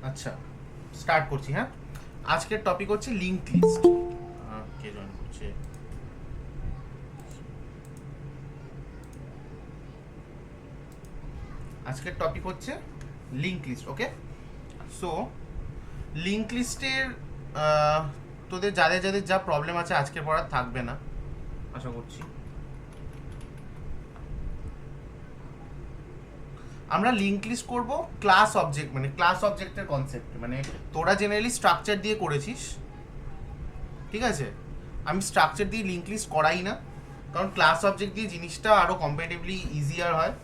আচ্ছা, স্টার্ট করছি। হ্যাঁ, আজকের টপিক হচ্ছে লিঙ্ক লিস্ট। কে জয়েন করছে? আজকের টপিক হচ্ছে লিঙ্ক লিস্ট। ওকে, সো লিঙ্ক লিস্টের তোদের যাদের যাদের যা প্রবলেম আছে আজকের পড়ার থাকবে না আশা করছি। আমরা লিঙ্ক লিস্ট করব ক্লাস অবজেক্ট, মানে ক্লাস অবজেক্টের কনসেপ্ট। মানে তোরা জেনারেলি স্ট্রাকচার দিয়ে করেছিস, ঠিক আছে? আমি স্ট্রাকচার দিয়ে লিঙ্ক লিস্ট করাই না, কারণ ক্লাস অবজেক্ট দিয়ে জিনিসটা আরো কম্পারেটিভলি ইজিয়ার হয়।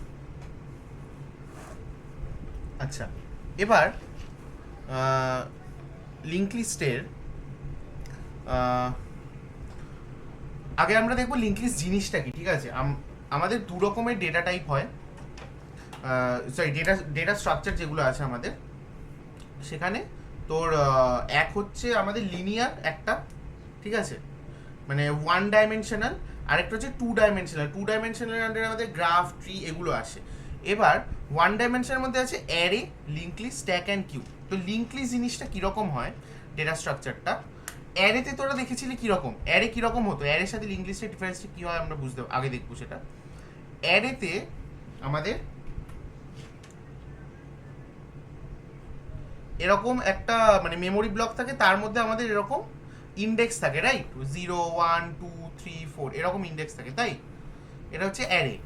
আচ্ছা, এবার লিঙ্ক লিস্টের আগে আমরা দেখবো লিঙ্ক লিস্ট জিনিসটা কি। ঠিক আছে, আমাদের দু রকমের ডেটা টাইপ হয়, সরি ডেটা স্ট্রাকচার যেগুলো আছে আমাদের, সেখানে তোর এক হচ্ছে আমাদের লিনিয়ার একটা, ঠিক আছে, মানে ওয়ান ডাইমেনশনাল, আরেকটা হচ্ছে টু ডাইমেনশনাল। টু ডাইমেনশনাল আন্ডারে আমাদের গ্রাফ, ট্রি এগুলো আসে। এবার ওয়ান ডাইমেনশনের মধ্যে আছে array, link list, stack and queue. তো লিঙ্ক লিস্ট জিনিসটা কীরকম হয়, ডেটা স্ট্রাকচারটা অ্যারেতে তোরা দেখেছিলি কীরকম, অ্যারে কীরকম হতো, অ্যারের সাথে লিঙ্ক লিস্টের ডিফারেন্সটা কী হয় আমরা বুঝতে আগে দেখবো সেটা। অ্যারেতে আমাদের এরকম একটা মানে মেমোরি ব্লক থাকে, তার মধ্যে আমাদের এরকম ইন্ডেক্স থাকে, রাইট? 0 1 2 3 4 এরকম ইন্ডেক্স থাকে, তাই? এটা হচ্ছে অ্যারে।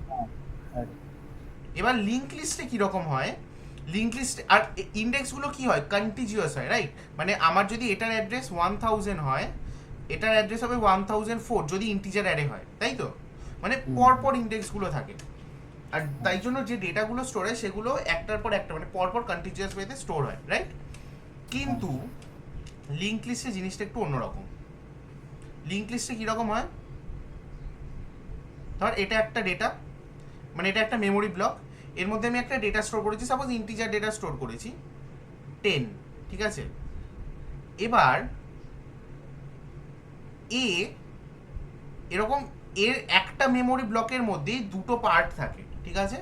এবার লিঙ্ক লিস্টে কীরকম হয়, লিঙ্ক লিস্ট আর ইন্ডেক্সগুলো কি হয়, কন্টিজিউয়াস হয়, রাইট? মানে আমার যদি এটার অ্যাড্রেস 1000 হয়, এটার অ্যাড্রেস হবে 1004 যদি ইন্টিজার অ্যারে হয়, তাই তো? মানে পরপর ইন্ডেক্সগুলো থাকে। আর তাই জন্য যে ডেটাগুলো স্টোর হয় সেগুলো একটার পর একটা মানে পরপর কন্টিজিউয়াস ওয়েতে স্টোর হয়, রাইট? কিন্তু লিঙ্ক লিস্টে জিনিসটা একটু অন্যরকম। লিঙ্ক লিস্টে কীরকম হয়, ধর এটা একটা ডেটা, মানে এটা একটা মেমোরি ব্লক, এর মধ্যে আমি একটা ডেটা স্টোর করেছি, সাপোজ ইন্টিজার ডেটা স্টোর করেছি 10, ঠিক আছে? এবার এ এরকম এর একটা মেমোরি ব্লকের মধ্যেই দুটো পার্ট থাকে, ঠিক আছে?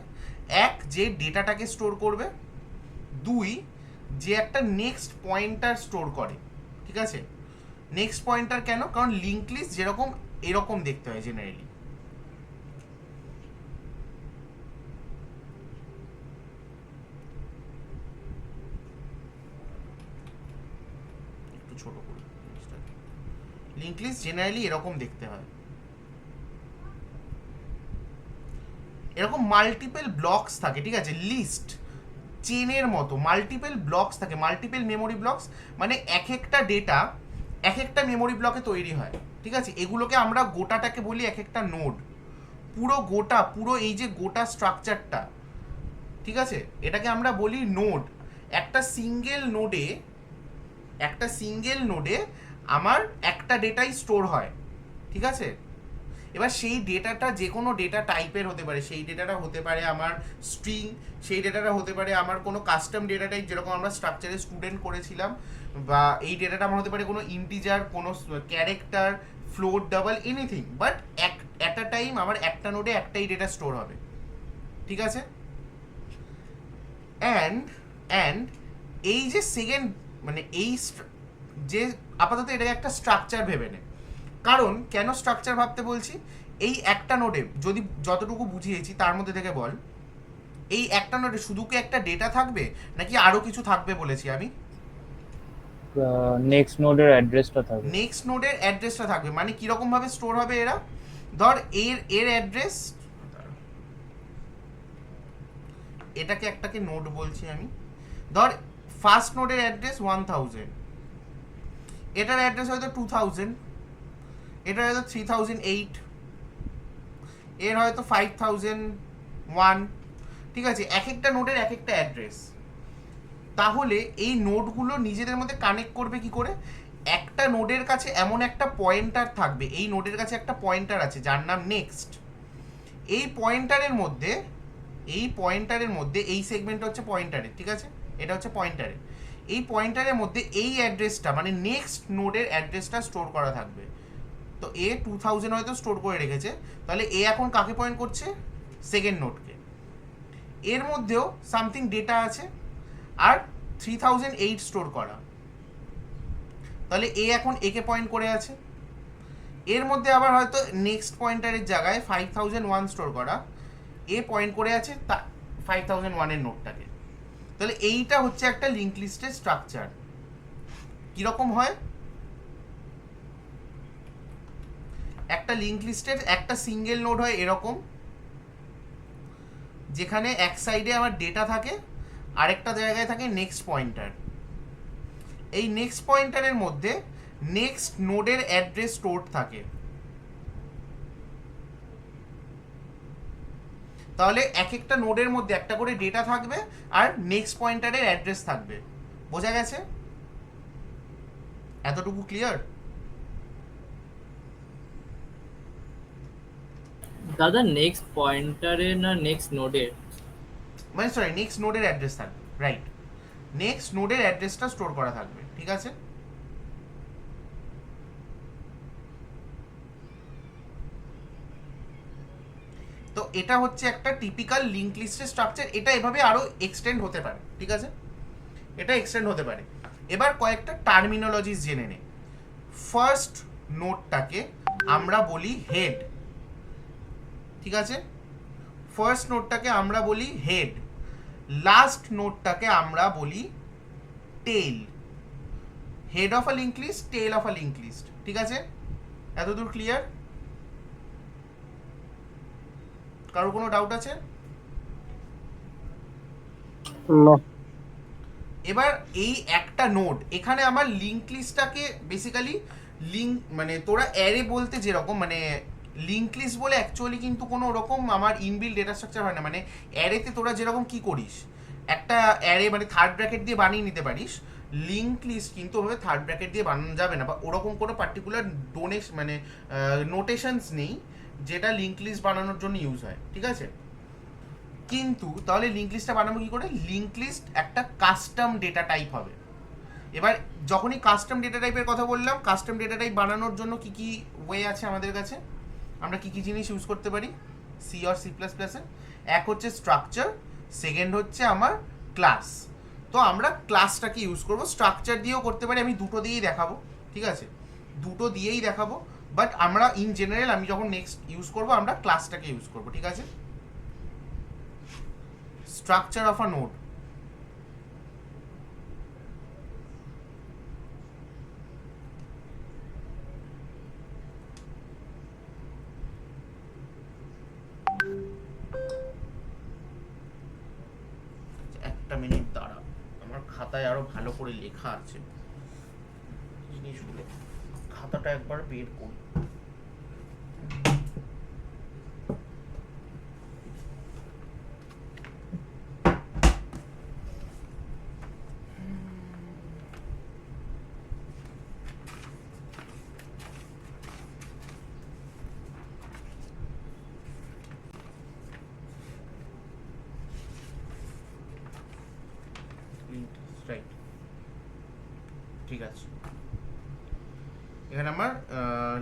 এক, যে ডেটাটাকে স্টোর করবে, দুই, যে একটা নেক্সট পয়েন্টার স্টোর করে, ঠিক আছে? নেক্সট পয়েন্টার কেন? কারণ লিঙ্ক লিস্ট যেরকম এরকম দেখতে হয় জেনারেলি। একটু ছোট করে, লিঙ্ক লিস্ট জেনারেলি এরকম দেখতে হয়, এরকম মাল্টিপল ব্লকস থাকে, ঠিক আছে? লিস্ট চেনের মতো মাল্টিপল ব্লকস থাকে, মাল্টিপল মেমোরি ব্লকস, মানে এক একটা ডেটা এক একটা মেমোরি ব্লকে তৈরি হয়, ঠিক আছে? এগুলোকে আমরা গোটাটাকে বলি এক একটা নোড। পুরো এই যে গোটা স্ট্রাকচারটা, ঠিক আছে, এটাকে আমরা বলি নোড। একটা সিঙ্গেল নোডে আমার একটা ডেটাই স্টোর হয়, ঠিক আছে? এবার সেই ডেটাটা যে কোনো ডেটা টাইপের হতে পারে, সেই ডেটাটা হতে পারে আমার স্ট্রিং, সেই ডেটাটা হতে পারে আমার কোনো কাস্টম ডেটা টাইপ, যেরকম আমরা স্ট্রাকচারে স্টুডেন্ট করেছিলাম, বা এই ডেটাটা আমার হতে পারে কোনো ইন্টিজার, কোনো character, float, double, anything, but at a time আমার একটা নোডে একটাই ডেটা স্টোর হবে, ঠিক আছে? অ্যান্ড এই যে সেকেন্ড, মানে এই যে আপাতত এটাকে একটা স্ট্রাকচার ভেবে নে। কারণ কেন স্ট্রাকচার ভাবতে বলছি, এই একটা নোডে যদি যতটুকু বুঝিয়েছি তার মধ্যে থেকে বল, এই একটা নোডে শুধু কি একটা ডেটা থাকবে নাকি আরো কিছু থাকবে বলেছি আমি? নেক্সট নোডের অ্যাড্রেসটা থাকবে। নেক্সট নোডের অ্যাড্রেসটা থাকবে, মানে কিরকম ভাবে স্টোর হবে এরা? ধর এর অ্যাড্রেস, এটাকে একটাকে নোড বলছি আমি, ধর ফার্স্ট নোডের অ্যাড্রেস 1000, এটার অ্যাড্রেস হয়তো 2000, এটার হয়তো 3008, এর হয়তো 5001, ঠিক আছে? এক একটা নোডের এক একটা অ্যাড্রেস। তাহলে এই নোডগুলো নিজেদের মধ্যে কানেক্ট করবে কি করে? একটা নোডের কাছে এমন একটা পয়েন্টার থাকবে, এই নোডের কাছে একটা পয়েন্টার আছে যার নাম নেক্সট। এই পয়েন্টারের মধ্যে এই সেগমেন্টটা হচ্ছে পয়েন্টারের, ঠিক আছে? এটা হচ্ছে পয়েন্টারের। এই পয়েন্টারের মধ্যে এই অ্যাড্রেসটা মানে নেক্সট নোডের অ্যাড্রেসটা স্টোর করা থাকবে। তো এ 2000 হয়তো স্টোর করে রেখেছে, তাহলে এ এখন কাকে পয়েন্ট করছে? সেকেন্ড নোডকে। এর মধ্যেও সামথিং ডেটা আছে, আর 3008 স্টোর করা, তাহলে এ এখন একে পয়েন্ট করে আছে। এর মধ্যে আবার হয়তো নেক্সট পয়েন্টারের জায়গায় 5001 স্টোর করা, এ পয়েন্ট করে আছে 5001 এর নোটটাকে। তাহলে এইটা হচ্ছে একটা লিঙ্ক লিস্টের স্ট্রাকচার। কিরকম হয়? একটা লিঙ্ক লিস্টের একটা সিঙ্গেল নোড হয় এরকম, যেখানে এক সাইডে আমার ডেটা থাকে, আরেকটা জায়গায় থাকে নেক্সট পয়েন্টার। এই নেক্সট পয়েন্টারের মধ্যে নেক্সট নোডের অ্যাড্রেস স্টোরড থাকে। তাহলে এক একটা নোডের মধ্যে একটা করে ডেটা থাকবে আর নেক্সট পয়েন্টারের অ্যাড্রেস থাকবে। বোঝা গেছে? এতটুকু ক্লিয়ার? দাদা নেক্সট পয়েন্টারে না নেক্সট নোডের? মানে সরি, নেক্সট নোডের অ্যাড্রেস থাকবে, রাইট। নেক্সট নোডের অ্যাড্রেসটা স্টোর করা থাকবে, ঠিক আছে? তো এটা হচ্ছে একটা টিপিক্যাল লিঙ্ক লিস্টের স্ট্রাকচার। এটা এভাবে আরো এক্সটেন্ড হতে পারে, ঠিক আছে? এটা এক্সটেন্ড হতে পারে। এবার কয়েকটা টার্মিনোলজিস জেনে নে। ফার্স্ট নোডটাকে আমরা বলি হেড, ঠিক আছে? ফার্স্ট নোডটাকে আমরা বলি হেড, লাস্ট নোডটাকে আমরা বলি tail. Head of a link list, tail of a link list, ঠিক আছে? এতদূর ক্লিয়ার? কারো কোনো ডাউট আছে? না। এবার এই একটা নোড, এখানে আমার লিঙ্ক লিস্টটাকে বেসিক্যালি লিঙ্ক মানে তোরা অ্যারে বলতে যেরকম, মানে লিঙ্ক লিস্ট বলে অ্যাকচুয়ালি কিন্তু কোনো ওরকম আমার ইনবিল্ড ডেটা স্ট্রাকচার হয় না। মানে অ্যারেতে তোরা যেরকম কি করিস, একটা অ্যারে মানে থার্ড ব্র্যাকেট দিয়ে বানিয়ে নিতে পারিস, লিঙ্ক লিস্ট কিন্তু ওভাবে থার্ড ব্র্যাকেট দিয়ে বানানো যাবে না, বা ওরকম কোনো পার্টিকুলার মানে নোটেশনস নেই যেটা লিঙ্ক লিস্ট বানানোর জন্য ইউজ হয়, ঠিক আছে? কিন্তু তাহলে লিঙ্ক লিস্টটা বানাবো কি করে? লিঙ্ক লিস্ট একটা কাস্টম ডেটা টাইপ হবে। এবার যখনই কাস্টম ডেটা টাইপের কথা বললাম, কাস্টম ডেটা টাইপ বানানোর জন্য কি কি ওয়ে আছে আমাদের কাছে, আমরা কি কি জিনিস ইউজ করতে পারি সি আর সি প্লাস প্লাসে? এক হচ্ছে স্ট্রাকচার, সেকেন্ড হচ্ছে আমার ক্লাস। তো আমরা ক্লাসটাকে ইউজ করব, স্ট্রাকচার দিয়েও করতে পারি, আমি দুটো দিয়েই দেখাবো, ঠিক আছে? দুটো দিয়েই দেখাবো, বাট আমরা ইন জেনারেল আমি যখন নেক্সট ইউজ করব আমরা ক্লাসটাকে ইউজ করব, ঠিক আছে? Structure of a node. একটা মিনিট দাঁড়া, আমার খাতায় আরো ভালো করে লেখা আছে জিনিসগুলো, খাতাটা একবার বের করি। রাইট, ঠিক আছে। এখানে আমার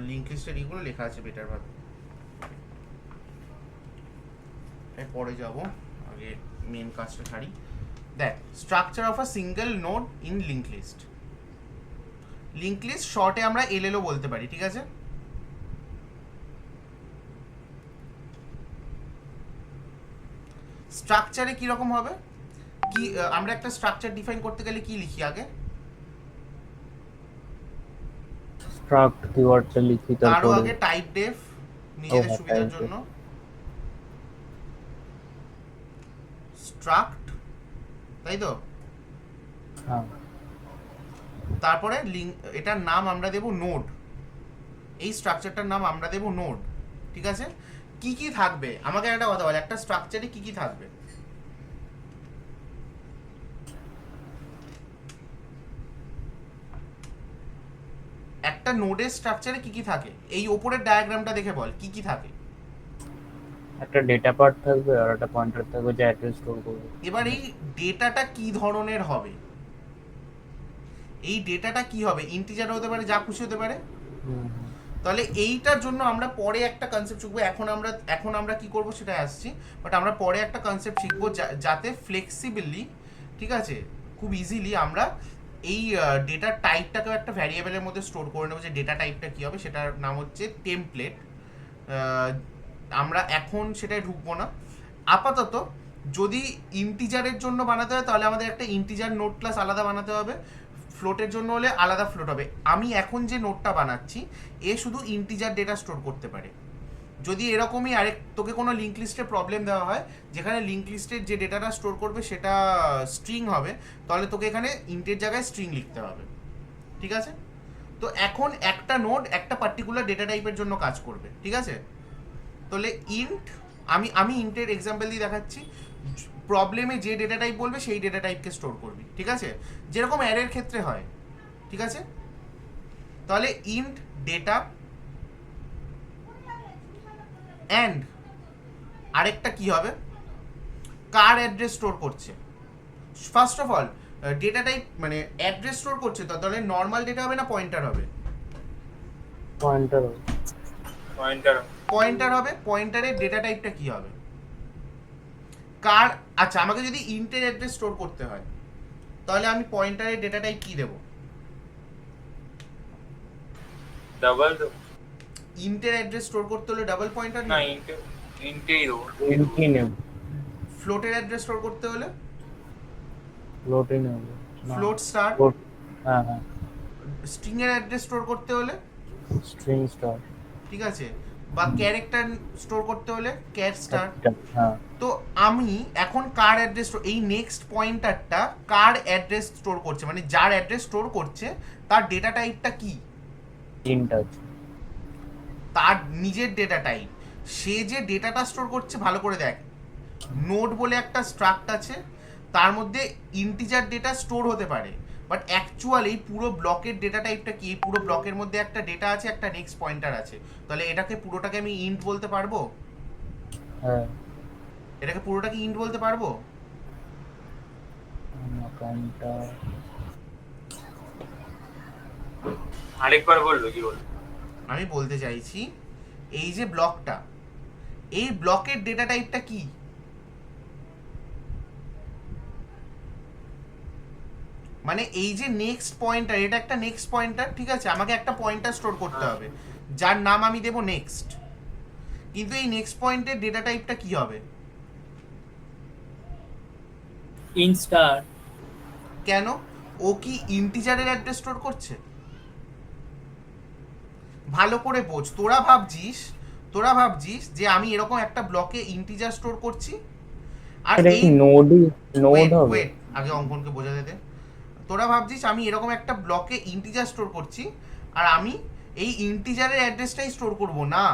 লিঙ্ক লিস্টের এগুলো লেখা আছে বেটার ভাবে, পরে যাব, আগে মেন কাজটা ছাড়ি। দেখ, structure of a single node in link list. Link list শর্টে আমরা এলএলও বলতে পারি, ঠিক আছে? স্ট্রাকচারে কি রকম হবে? কি আমরা একটা স্ট্রাকচার ডিফাইন করতে গেলে কি লিখি আগে? স্ট্রাক্ট কিওয়ার্ডটা লিখি, তারও তারপরে আগে টাইপ ডেফ নিজেদের সুবিধার type জন্য, স্ট্রাক্ট, তাই তো? হ্যাঁ, তারপরে লিঙ্ক, এটার নাম আমরা দেব নোড, এই স্ট্রাকচারটার নাম আমরা দেব নোড, ঠিক আছে? কি কি থাকবে আমাকে একটা কথা বল, একটা স্ট্রাকচারে কি কি থাকবে? একটা নোডের স্ট্রাকচারে কি কি থাকে? এই উপরের ডায়াগ্রামটা দেখে বল কি কি থাকে। একটা ডেটা পার্ট থাকবে আর একটা পয়েন্টার থাকবে যে অ্যাড্রেস স্টোর করবে। এবার এই ডেটাটা কি ধরনের হবে? এই ডেটাটা কি হবে? ইন্টিজার হতে পারে, যা খুশি হতে পারে। তাহলে এইটার জন্য আমরা পরে একটা কনসেপ্ট শিখবো, এখন আমরা কি করব সেটা আসছি, বাট আমরা পরে একটা কনসেপ্ট শিখবো যাতে ফ্লেক্সিবলি, ঠিক আছে, খুব ইজিলি আমরা এই ডেটা টাইপটাকেও একটা ভ্যারিয়েবলের মধ্যে স্টোর করে নেবো, যে ডেটা টাইপটা কী হবে, সেটার নাম হচ্ছে টেমপ্লেট। আমরা এখন সেটাই ঢুকবো না। আপাতত যদি ইন্টিজারের জন্য বানাতে হয় তাহলে আমাদের একটা ইন্টিজার নোট ক্লাস আলাদা বানাতে হবে, ফ্লোটের জন্য হলে আলাদা ফ্লোট হবে। আমি এখন যে নোটটা বানাচ্ছি এ শুধু ইন্টিজার ডেটা স্টোর করতে পারে। যদি এরকমই তোকে কোনো লিঙ্ক লিস্টে প্রবলেম দেওয়া হয় যেখানে লিঙ্ক লিস্টের যে ডেটাটা স্টোর করবে সেটা স্ট্রিং হবে, তাহলে তোকে এখানে ইন্টের জায়গায় স্ট্রিং লিখতে হবে, ঠিক আছে? তো এখন একটা নোড একটা পার্টিকুলার ডেটা টাইপের জন্য কাজ করবে, ঠিক আছে? তাহলে ইন্ট, আমি ইন্টের এক্সাম্পল দিয়ে দেখাচ্ছি। প্রবলেমে যে ডেটা টাইপ বলবে সেই ডেটা টাইপকে স্টোর করবি, ঠিক আছে? যেরকম অ্যারের ক্ষেত্রে হয়, ঠিক আছে? তাহলে ইন্ট ডেটা অ্যান্ড আরেকটা কি হবে, কার অ্যাড্রেস স্টোর করছে। First of all data type মানে অ্যাড্রেস স্টোর করছে, তো তাহলে নর্মাল ডেটা হবে না পয়েন্টার হবে? পয়েন্টার পয়েন্টার হবে। পয়েন্টারের ডেটা টাইপটা কি হবে? কার। আচ্ছা, আমাকে যদি ইন্টের অ্যাড্রেস স্টোর করতে হয় তাহলে আমি পয়েন্টারের ডেটা টাইপ কি দেব? ডাবল ইন্টের অ্যাড্রেস স্টোর করতে হলে ডাবল পয়েন্টার না, না, ইন্টেই দেবো। ইন্টি নেব, ফ্লোটের অ্যাড্রেস স্টোর করতে হলে ফ্লোটে নেব, ফ্লোট স্টার, ফ্লোট, হ্যাঁ হ্যাঁ, স্ট্রিং এর অ্যাড্রেস স্টোর করতে হলে, স্ট্রিং স্টার, ঠিক আছে, বা ক্যারেক্টার স্টোর করতে হলে ক্যার স্টার। হ্যাঁ। তো আমি এখন কার অ্যাড্রেস, এই নেক্সট পয়েন্টারটা কার অ্যাড্রেস স্টোর করছে, মানে যার অ্যাড্রেস স্টোর করছে তার ডেটা টাইপটা কি? ইন্ট আছে, তার নিজের ডেটা টাইপ। সে যে ডেটাটা স্টোর করছে ভালো করে দেখ, নোড বলে একটা স্ট্রাক্ট আছে, তার মধ্যে ইন্টিজার ডেটা স্টোর হতে পারে, বাট অ্যাকচুয়ালি পুরো ব্লকের ডেটা টাইপটা কি? পুরো ব্লকের মধ্যে একটা ডেটা আছে, একটা নেক্সট পয়েন্টার আছে, তাহলে এটাকে পুরোটাকে আমি ইন্ট বলতে পারবো? হ্যাঁ। এটাকে পুরোটাকে ইন্ট বলতে পারবো? অ্যাকাউন্টটা আরেকবার বললো, কি বলবো? আমি বলতে চাইছি এই যে ব্লকটা, এই ব্লকের ডেটা টাইপটা কি? মানে এই যে নেক্সট পয়েন্টার, এটা একটা নেক্সট পয়েন্টার, ঠিক আছে? আমাকে একটা পয়েন্টার স্টোর করতে হবে যার নাম আমি দেব নেক্সট, কিন্তু এই নেক্সট পয়েন্টের ডেটা টাইপটা কি হবে? Int star. কেন? ও কি ইন্টিজারের অ্যাড্রেস স্টোর করছে? ভালো করে বোঝ, তোরা ভাবছিস যে আমি এরকম একটা ব্লকে ইন্টিজার স্টোর করছি, আর এটা এই কি নোড হবে? ওয়েট, আগে অঙ্কনকে বোঝাতে দে। তোরা ভাবছিস আমি এরকম একটা ব্লকে ইন্টিজার স্টোর করছি আর আমি এই ইন্টিজারের অ্যাড্রেসটাই স্টোর করব না।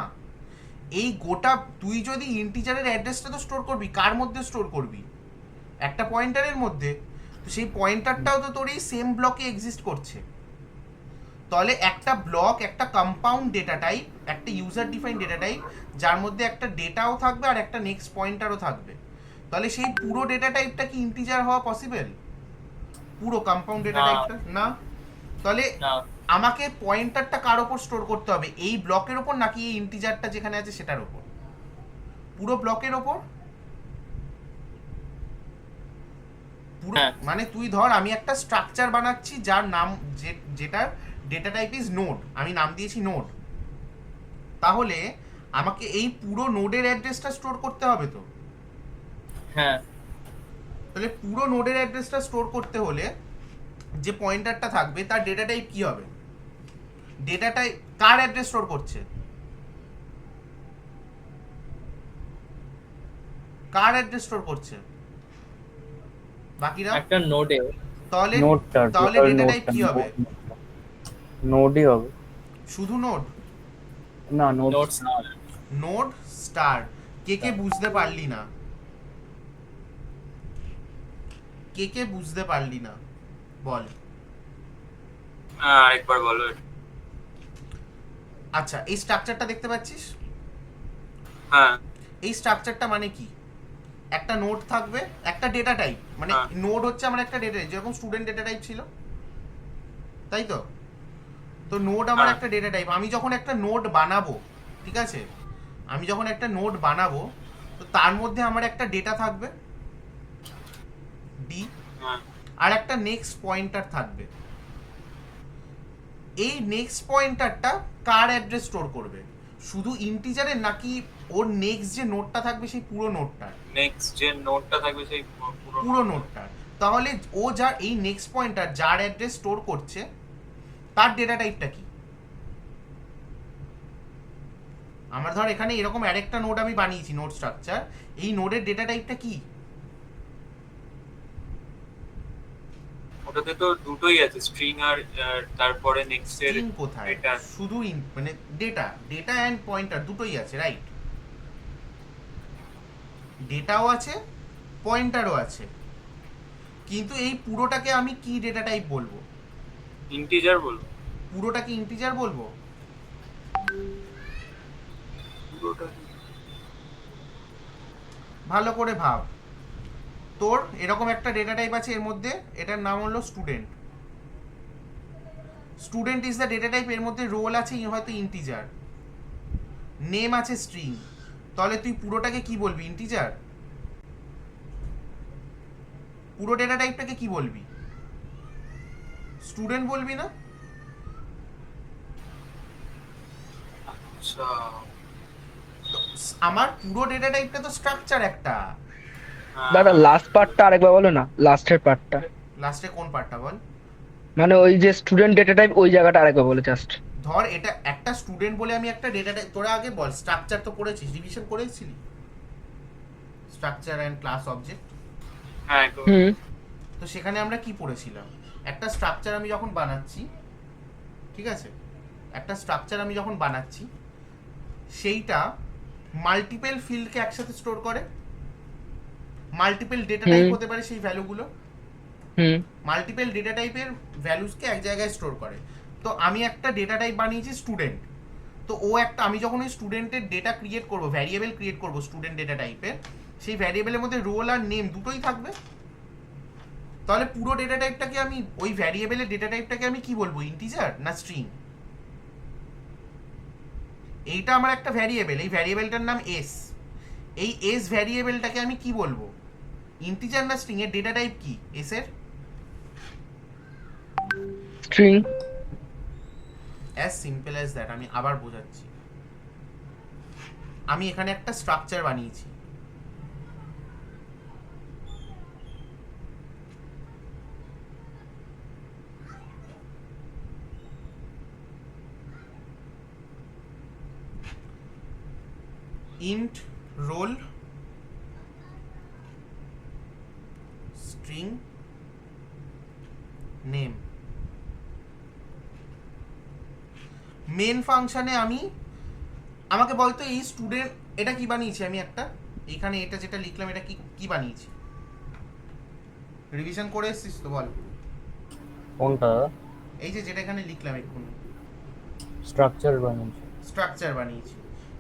এই গোটা তুই যদি ইন্টিজারের অ্যাড্রেসটা তো স্টোর করবি, কার মধ্যে স্টোর করবি? একটা পয়েন্টারের মধ্যে। তো সেই পয়েন্টারটাও তো তোর এই সেম ব্লকে এক্সিস্ট করছে। তাহলে একটা ব্লক একটা কম্পাউন্ড ডেটা টাইপ, একটা ইউজার ডিফাইন্ড ডেটা টাইপ, যার মধ্যে একটা ডেটাও থাকবে আর একটা নেক্সট পয়েন্টারও থাকবে। তাহলে সেই পুরো ডেটা টাইপটা কি ইন্টিজার হওয়া পসিবল? পুরো কম্পাউন্ড ডেটা না। টাইপটা না। তাহলে না, আমাকে পয়েন্টারটা কার ওপর স্টোর করতে হবে? এই ব্লকের ওপর নাকি এই ইন্টিজারটা যেখানে আছে সেটার ওপর? পুরো ব্লকের ওপর। পুরো হ্যাঁ। মানে তুই ধর আমি একটা স্ট্রাকচার বানাচ্ছি যার নাম যেটার ডেটা টাইপ ইজ নোড, আমি নাম দিয়েছি নোড। তাহলে আমাকে এই পুরো নোডের অ্যাড্রেসটা স্টোর করতে হবে তো। হ্যাঁ। তাহলে পুরো নোডের অ্যাড্রেসটা স্টোর করতে হলে যে পয়েন্টারটা থাকবে তার ডেটা টাইপ কি হবে? ডেটা টাইপ কার অ্যাড্রেস স্টোর করছে? কার অ্যাড্রেস স্টোর করছে? বাকিরা একটা নোডে। তাহলে নোডটা, তাহলে টোটাল ডেটা টাইপ নোডটা, কি হবে? নোডই হবে। শুধু নোড? না, node node star. Node star. কে বুঝতে পারলি না? কে বুঝতে পারলি না বল। আরেকবার বলো। আচ্ছা, এই স্ট্রাকচারটা দেখতে পাচ্ছিস? হ্যাঁ। এই স্ট্রাকচারটা মানে কি? একটা নোড থাকবে, একটা ডেটা টাইপ, মানে হ্যাঁ। নোড হচ্ছে আমার একটা ডেটা টাইপ, যেরকম স্টুডেন্ট ডেটা টাইপ ছিল, তাই তো? তো নোড আমার হ্যাঁ। একটা ডেটা টাইপ। আমি যখন একটা নোড বানাবো, ঠিক আছে, আমি যখন একটা নোড বানাবো তো তার মধ্যে আমার একটা ডেটা থাকবে ডি, হ্যাঁ। আর একটা নেক্সট পয়েন্টার থাকবে। এই নেক্সট পয়েন্টারটা কার অ্যাড্রেস স্টোর করবে? শুধু ইন্টিজারের নাকি ওর নেক্সট যে নোটটা থাকবে সেই পুরো নোটটার? নেক্সট যে নোটটা থাকবে সেই পুরো নোটটার। তাহলে ও যা এই নেক্সট পয়েন্টার যার অ্যাড্রেস স্টোর করছে তার ডেটা টাইপটা কি? আমার ধর এখানে এরকম আরেকটা নোড আমি বানিয়েছি, নোড স্ট্রাকচার। এই নোডের ডেটা টাইপটা কি? ওটাতে তো দুটোই আছে, স্ট্রিং আর তারপরে নেক্সট এর স্ট্রিং কোথায়? এটা শুধু মানে ডেটা অ্যান্ড পয়েন্টার দুটোই আছে, রাইট? ডেটাও আছে, পয়েন্টারও আছে, কিন্তু এই পুরোটাকে আমি কি ডেটা টাইপ বলবো? ইন্টিজার বলবো। পুরোটাকে ইন্টিজার বলবো? পুরোটা ভালো করে ভাব। তোর এরকম একটা ডেটা টাইপ আছে এর মধ্যে, এটার নাম হলো student. Student is the data type, এর মধ্যে রোল আছে হয়তো ইন্টিজার, নেম আছে স্ট্রিং। তাহলে তুই পুরোটাকে কি বলবি? ইন্টিজার? পুরো ডেটা টাইপটাকে কি বলবি? স্টুডেন্ট বলবি না? আচ্ছা তো আমার পুরো ডেটা টাইপটা তো স্ট্রাকচার একটা। দাদা লাস্ট পার্টটা আরেকবার বলো না, লাস্টের পার্টটা। লাস্টে কোন পার্টটা বল? মানে ওই যে স্টুডেন্ট ডেটা টাইপ ওই জায়গাটা আরেকবার বলো জাস্ট। ধর এটা একটা স্টুডেন্ট বলে আমি একটা ডেটা টাইপ, তোরা আগে বল স্ট্রাকচার তো পড়েছিস, রিভিশন করেছিলি স্ট্রাকচার অ্যান্ড ক্লাস অবজেক্ট। হ্যাঁ হুম। তো সেখানে আমরা কি পড়েছিলাম? একটা স্ট্রাকচার আমি যখন বানাচ্ছি, ঠিক আছে, একটা স্ট্রাকচার আমি যখন বানাচ্ছি সেইটা মাল্টিপল ফিল্ডকে একসাথে স্টোর করে, মাল্টিপল ডেটা টাইপ হতে পারে সেই ভ্যালুগুলো, হুম। মাল্টিপল ডেটা টাইপের ভ্যালুসকে এক জায়গায় স্টোর করে। তো আমি একটা ডেটা টাইপ বানিয়েছি স্টুডেন্ট। তো ও একটা, আমি যখন ওই স্টুডেন্টের ডেটা ক্রিয়েট করব, ভ্যারিয়েবল ক্রিয়েট করব স্টুডেন্ট ডেটা টাইপের, সেই ভ্যারিয়েবলের মধ্যে রোল আর নেম দুটোই থাকবে। তাহলে পুরো ডেটা টাইপটাকে আমি, ওই ভ্যারিয়েবলের ডেটা টাইপটাকে আমি কি বলবো? ইন্টিজার না স্ট্রিং? এইটা আমার একটা ভ্যারিয়েবল, এই ভ্যারিয়েবলটার নাম এস। এই এস ভ্যারিয়েবলটাকে আমি কি বলবো? ইন্টিজার না স্ট্রিং? এর ডেটা টাইপ কি এস এর? String. As simple as that. আমি আবার বোঝাচ্ছি। আমি এখানে একটা স্ট্রাকচার বানিয়েছি, int roll string name। Main ফাংশনে আমি, আমাকে বলতো এই স্টুডেন্ট, এটা কি বানিয়েছি আমি একটা, এখানে এটা যেটা লিখলাম এটা কি কি বানিয়েছি? রিভিশন করে এসেছিস তো বল। কোনটা? এই যে যেটা এখানে লিখলাম এক্ষুনি, স্ট্রাকচার বানিয়েছি। স্ট্রাকচার বানিয়েছি।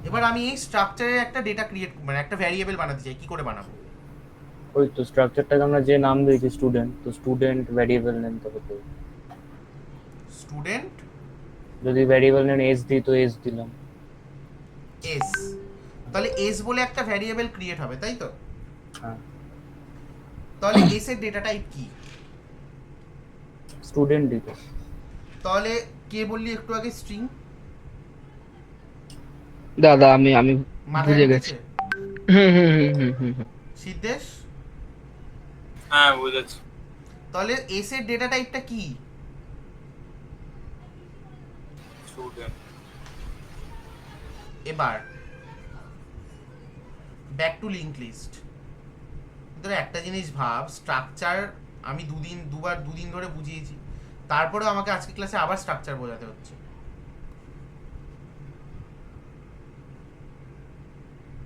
এবার আমি এই স্ট্রাকচারের একটা ডেটা ক্রিয়েট, মানে একটা ভ্যারিয়েবল বানাতে চাই, কি করে বানাবো? ওই তো স্ট্রাকচারটাকে আমরা যে নাম দিয়েছি স্টুডেন্ট, তো স্টুডেন্ট ভ্যারিয়েবল নেম তো হতো। স্টুডেন্ট যদি ভ্যারিয়েবল নেম এস দিই তো এস দিলাম। এস, তাহলে এস বলে একটা ভ্যারিয়েবল ক্রিয়েট হবে, তাই তো? হ্যাঁ, তাহলে এস এর ডেটা টাইপ কি? স্টুডেন্ট দিত। তাহলে কে বললি একটু আগে স্ট্রিং? দাদা আমি আমি মাথায় বুঝে গেছি। ঢুকেছে? হুম হুম হুম হুম হুম হুম। সিদ্ধেশ? হ্যাঁ বুঝেছি। তাহলে এস এর ডেটা টাইপটা কি? স্টুডেন্ট। এবার ব্যাক টু লিঙ্ক লিস্ট। তোরা একটা জিনিস ভাব, স্ট্রাকচার আমি দুদিন ধরে বুঝিয়েছি, তারপরে আমাকে আজকে ক্লাসে আবার স্ট্রাকচার বোঝাতে হচ্ছে।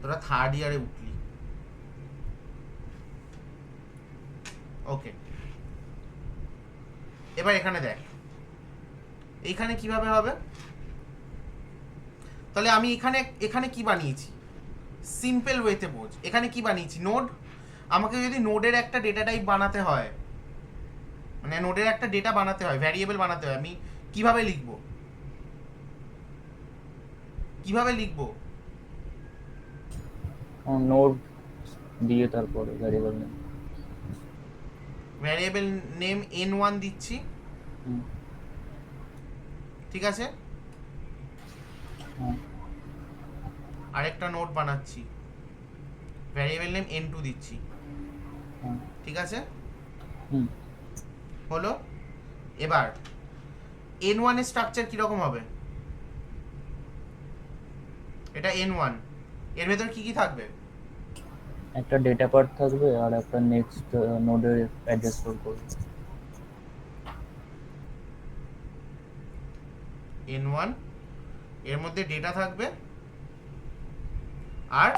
তোরা থার্ড ইয়ারে উঠলি, ওকে। এবার এখানে দেখ, এইখানে কিভাবে হবে? তাহলে আমি এখানে কি বানিয়েছি? সিম্পল ওয়েতে বোঝ। এখানে কি বানিয়েছি? নোড। আমাকে যদি নোডের একটা ডেটা টাইপ বানাতে হয়, মানে নোডের একটা ডেটা বানাতে হয়, ভ্যারিয়েবল বানাতে হয়, আমি কিভাবে লিখবো? কিভাবে লিখবো? নোড দিয়ে তারপরে variable name. Variable name n1 দিচ্ছি, হুম, ঠিক আছে। হুম, আরেকটা নোট বানাচ্ছি, ভ্যারিয়েবল নেম n2 দিচ্ছি, হুম, ঠিক আছে, হুম। হলো। এবার n1 এর স্ট্রাকচার কিরকম হবে? এটা n1, এর ভেতর কি কি থাকবে? একটা ডেটা পার্ট থাকবে আর একটা নেক্সট নোডের অ্যাড্রেস স্টোর করবে। n1 এর মধ্যে ডেটা থাকবে আর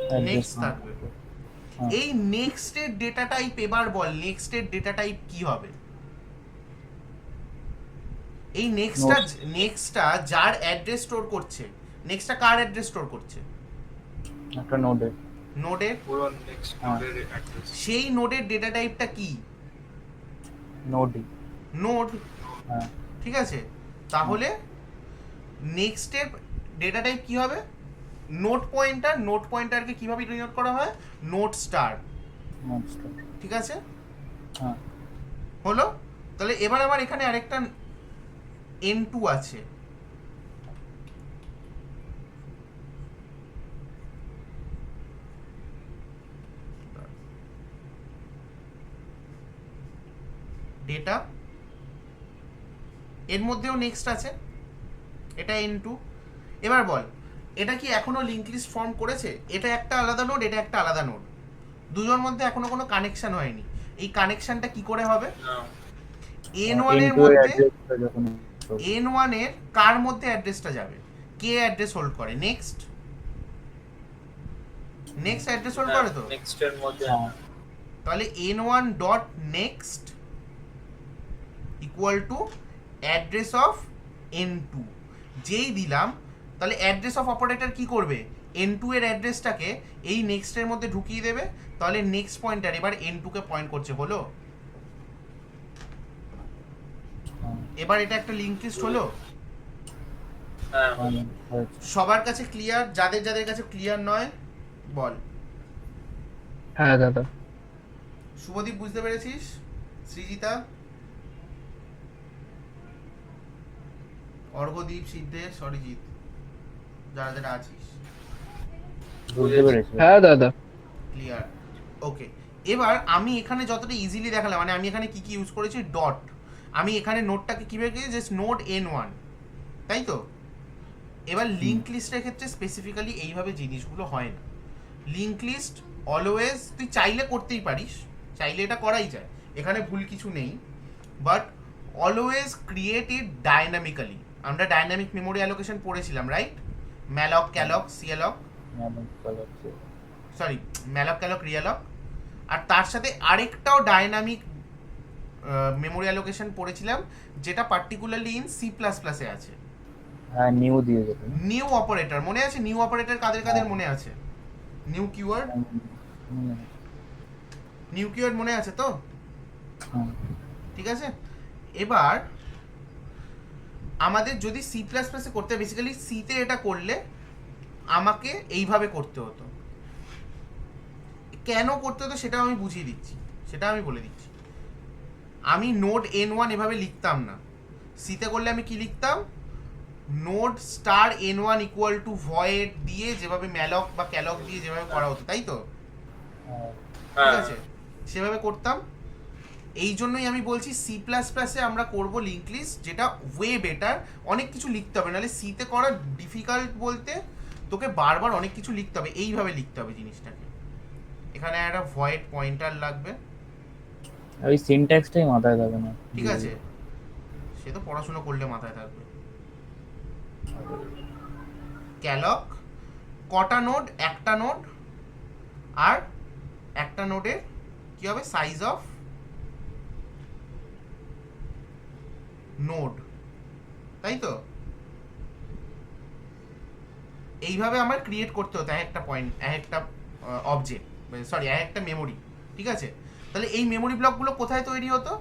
অ্যাড্রেস নেক্সট থাকবে। হ্যাঁ। এই নেক্সট এর ডেটা টাইপ, এবার বল নেক্সট এর ডেটা টাইপ কি হবে? এই নেক্সটটা যার অ্যাড্রেস স্টোর করছে, নেক্সটটা কার অ্যাড্রেস স্টোর করছে? একটা নোডের। নোডের। পুরো নেক্সট হ্যাঁ। নোডের অ্যাড্রেস। সেই নোডের ডেটা টাইপটা কি? নোডই। নোড, হ্যাঁ। ঠিক আছে। তাহলে নেক্সট এর ডেটা টাইপ কি হবে? Node pointer. নোড পয়েন্টারকে কিভাবে ডিনোট করা হয়? Node star, node store. ঠিক আছে, হ্যাঁ। হলো। তাহলে এবার আমার এখানে আরেকটা n2 আছে, ডেটা, এর মধ্যেও নেক্সট আছে, এটা n2। এবার বল এটা কি এখনো লিংক লিস্ট ফর্ম করেছে? এটা একটা আলাদা নোড, এটা একটা আলাদা নোড, দুজোর মধ্যে এখনো কোনো কানেকশন হয়নি। এই কানেকশনটা কি করে হবে? না, n1 এর N2 মধ্যে, অ্যাড্রেসটা যখন n1 এর কার মধ্যে অ্যাড্রেসটা যাবে? কে অ্যাড্রেস হোল্ড করে? নেক্সট অ্যাড্রেস হোল্ড করে তো। নেক্সট এর মধ্যে হ্যাঁ। তাহলে n1 dot next equal to address of n2 যেই দিলাম, তাহলে অ্যাড্রেস অফ অপারেটর কি করবে? n2 এর অ্যাড্রেসটাকে এই নেক্সট এর মধ্যে ঢুকিয়ে দেবে, তাহলে নেক্সট পয়েন্টার এবার n2 কে পয়েন্ট করছে, হলো। হ্যাঁ, এবার এটা একটা লিংক লিস্ট হলো। হ্যাঁ হয়েছে। সবার কাছে ক্লিয়ার? যাদের যাদের কাছে ক্লিয়ার নয় বল। হ্যাঁ দাদা। শুভদীপ বুঝতে পেরেছিস? সৃজিতা, অর্ঘদীপ, সিদ্ধেশ, অরিজিৎ, যারা যারা আছিস বুঝতে পেরেছি। হ্যাঁ দাদা। ক্লিয়ার, ওকে। এবার আমি এখানে যতটা ইজিলি দেখালাম, মানে আমি এখানে কি কি ইউজ করেছি, ডট, আমি এখানে নোটটাকে কিভাবে জাস্ট নোড n1, তাই তো। এবার লিংক লিস্টের ক্ষেত্রে স্পেসিফিক্যালি এইভাবে জিনিসগুলো হয় না। লিংক লিস্ট অলওয়েজ তুই চাইলে করতেই পারিস, চাইলে এটা করাই যায়, এখানে ভুল কিছু নেই, but always create it dynamically. আমরা ডাইনামিক মেমোরি অ্যালোকেশন পড়েছিলাম, রাইট? ম্যালক, ক্যালক, সিএলক, সরি ম্যালক, ক্যালক, রিয়ালক, আর তার সাথে আরেকটাও ডাইনামিক মেমোরি অ্যালোকেশন পড়েছিলাম, যেটা পার্টিকুলারলি ইন সি প্লাস প্লাসে আছে। হ্যাঁ, নিউ দিয়ে দেবে। নিউ অপারেটর মনে আছে? নিউ অপারেটর কাদের কাদের মনে আছে? নিউ কিওয়ার্ড, নিউ কিওয়ার্ড মনে আছে তো? হ্যাঁ। ঠিক আছে। এবার আমাদের যদি সি প্লাস প্লাসে করতে, বেসিক্যালি সিতে এটা করলে আমাকে এইভাবে করতে হতো। কেন করতে হতো সেটা আমি বুঝিয়ে দিচ্ছি, সেটা আমি বলে দিচ্ছি। আমি নোড n1 এভাবে লিখতাম না, সিতে করলে আমি কি লিখতাম? Node star n1 equal to void দিয়ে, যেভাবে ম্যালক বা ক্যালক দিয়ে যেভাবে করা হতো, তাই তো, ঠিক আছে, সেভাবে করতাম। এই জন্যই আমি বলছি সি প্লাস প্লাসে আমরা করবো লিঙ্ক লিস্ট, যেটা ওয়ে বেটার। অনেক কিছু লিখতে হবে, নাহলে সিতে করা ডিফিকাল্ট বলতে তোকে বারবার অনেক কিছু লিখতে হবে, এইভাবে লিখতে হবে জিনিসটাকে। এখানে একটা ভয়েড পয়েন্টার লাগবে, ওই সিনট্যাক্সটাই মাথায় থাকে না। ঠিক আছে, সে তো পড়াশোনা করলে মাথায় থাকবে। ক্যালক, কটা নোড? একটা নোড, আর একটা নোডের কি হবে? সাইজ অফ নোড, তাই তো। এইভাবে আমার ক্রিয়েট করতে হতো একটা পয়েন্ট, একটা অবজেক্ট, সরি একটা মেমোরি, ঠিক আছে। তাহলে এই মেমোরি ব্লকগুলো কোথায় তৈরি হতো?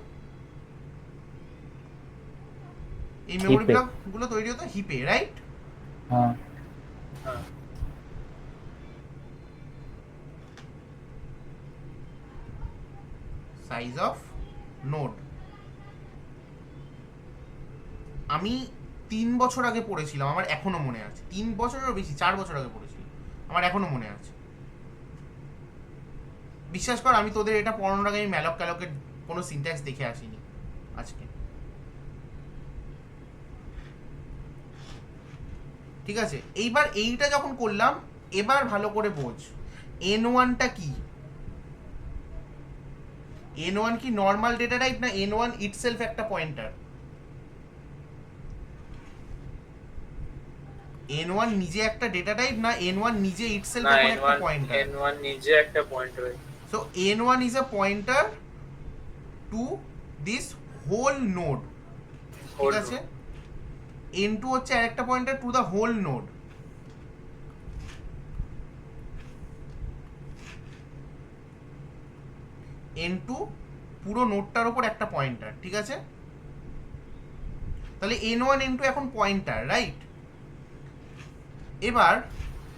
এই মেমোরি হিপে। ব্লকগুলো তৈরি হতো হিপে, রাইট? হ্যাঁ। Size of node. আমি 3 বছর আগে পড়েছিলাম, আমার এখনো মনে আছে। 3 বছরেরও বেশি, 4 বছর আগে পড়েছিলাম, আমার এখনো মনে আছে। বিশ্বাস কর, আমি তোদের এটা পড়ানোর আগে আমি ম্যালক ক্যালকের কোনো সিনট্যাক্স দেখে আসিনি আজকে। ঠিক আছে, এইবার এইটা যখন করলাম, এবার ভালো করে বোঝ n1টা কি। n1 কি নর্মাল ডেটা টাইপ, না n1 ইটসেলফ একটা পয়েন্টার? n1 নিজে একটা ডেটা টাইপ, না n1 নিজে ইটসেলফ না, এখন একটা n1 পয়েন্টার? n1 নিজে একটা pointer. So n1 is a pointer to this whole node, ঠিক আছে? n2 হচ্ছে আরেকটা pointer to the whole node. n2 পুরো নোডটার উপর একটা পয়েন্টার, ঠিক আছে? তাহলে n1 n2 এখন পয়েন্টার, রাইট? এবার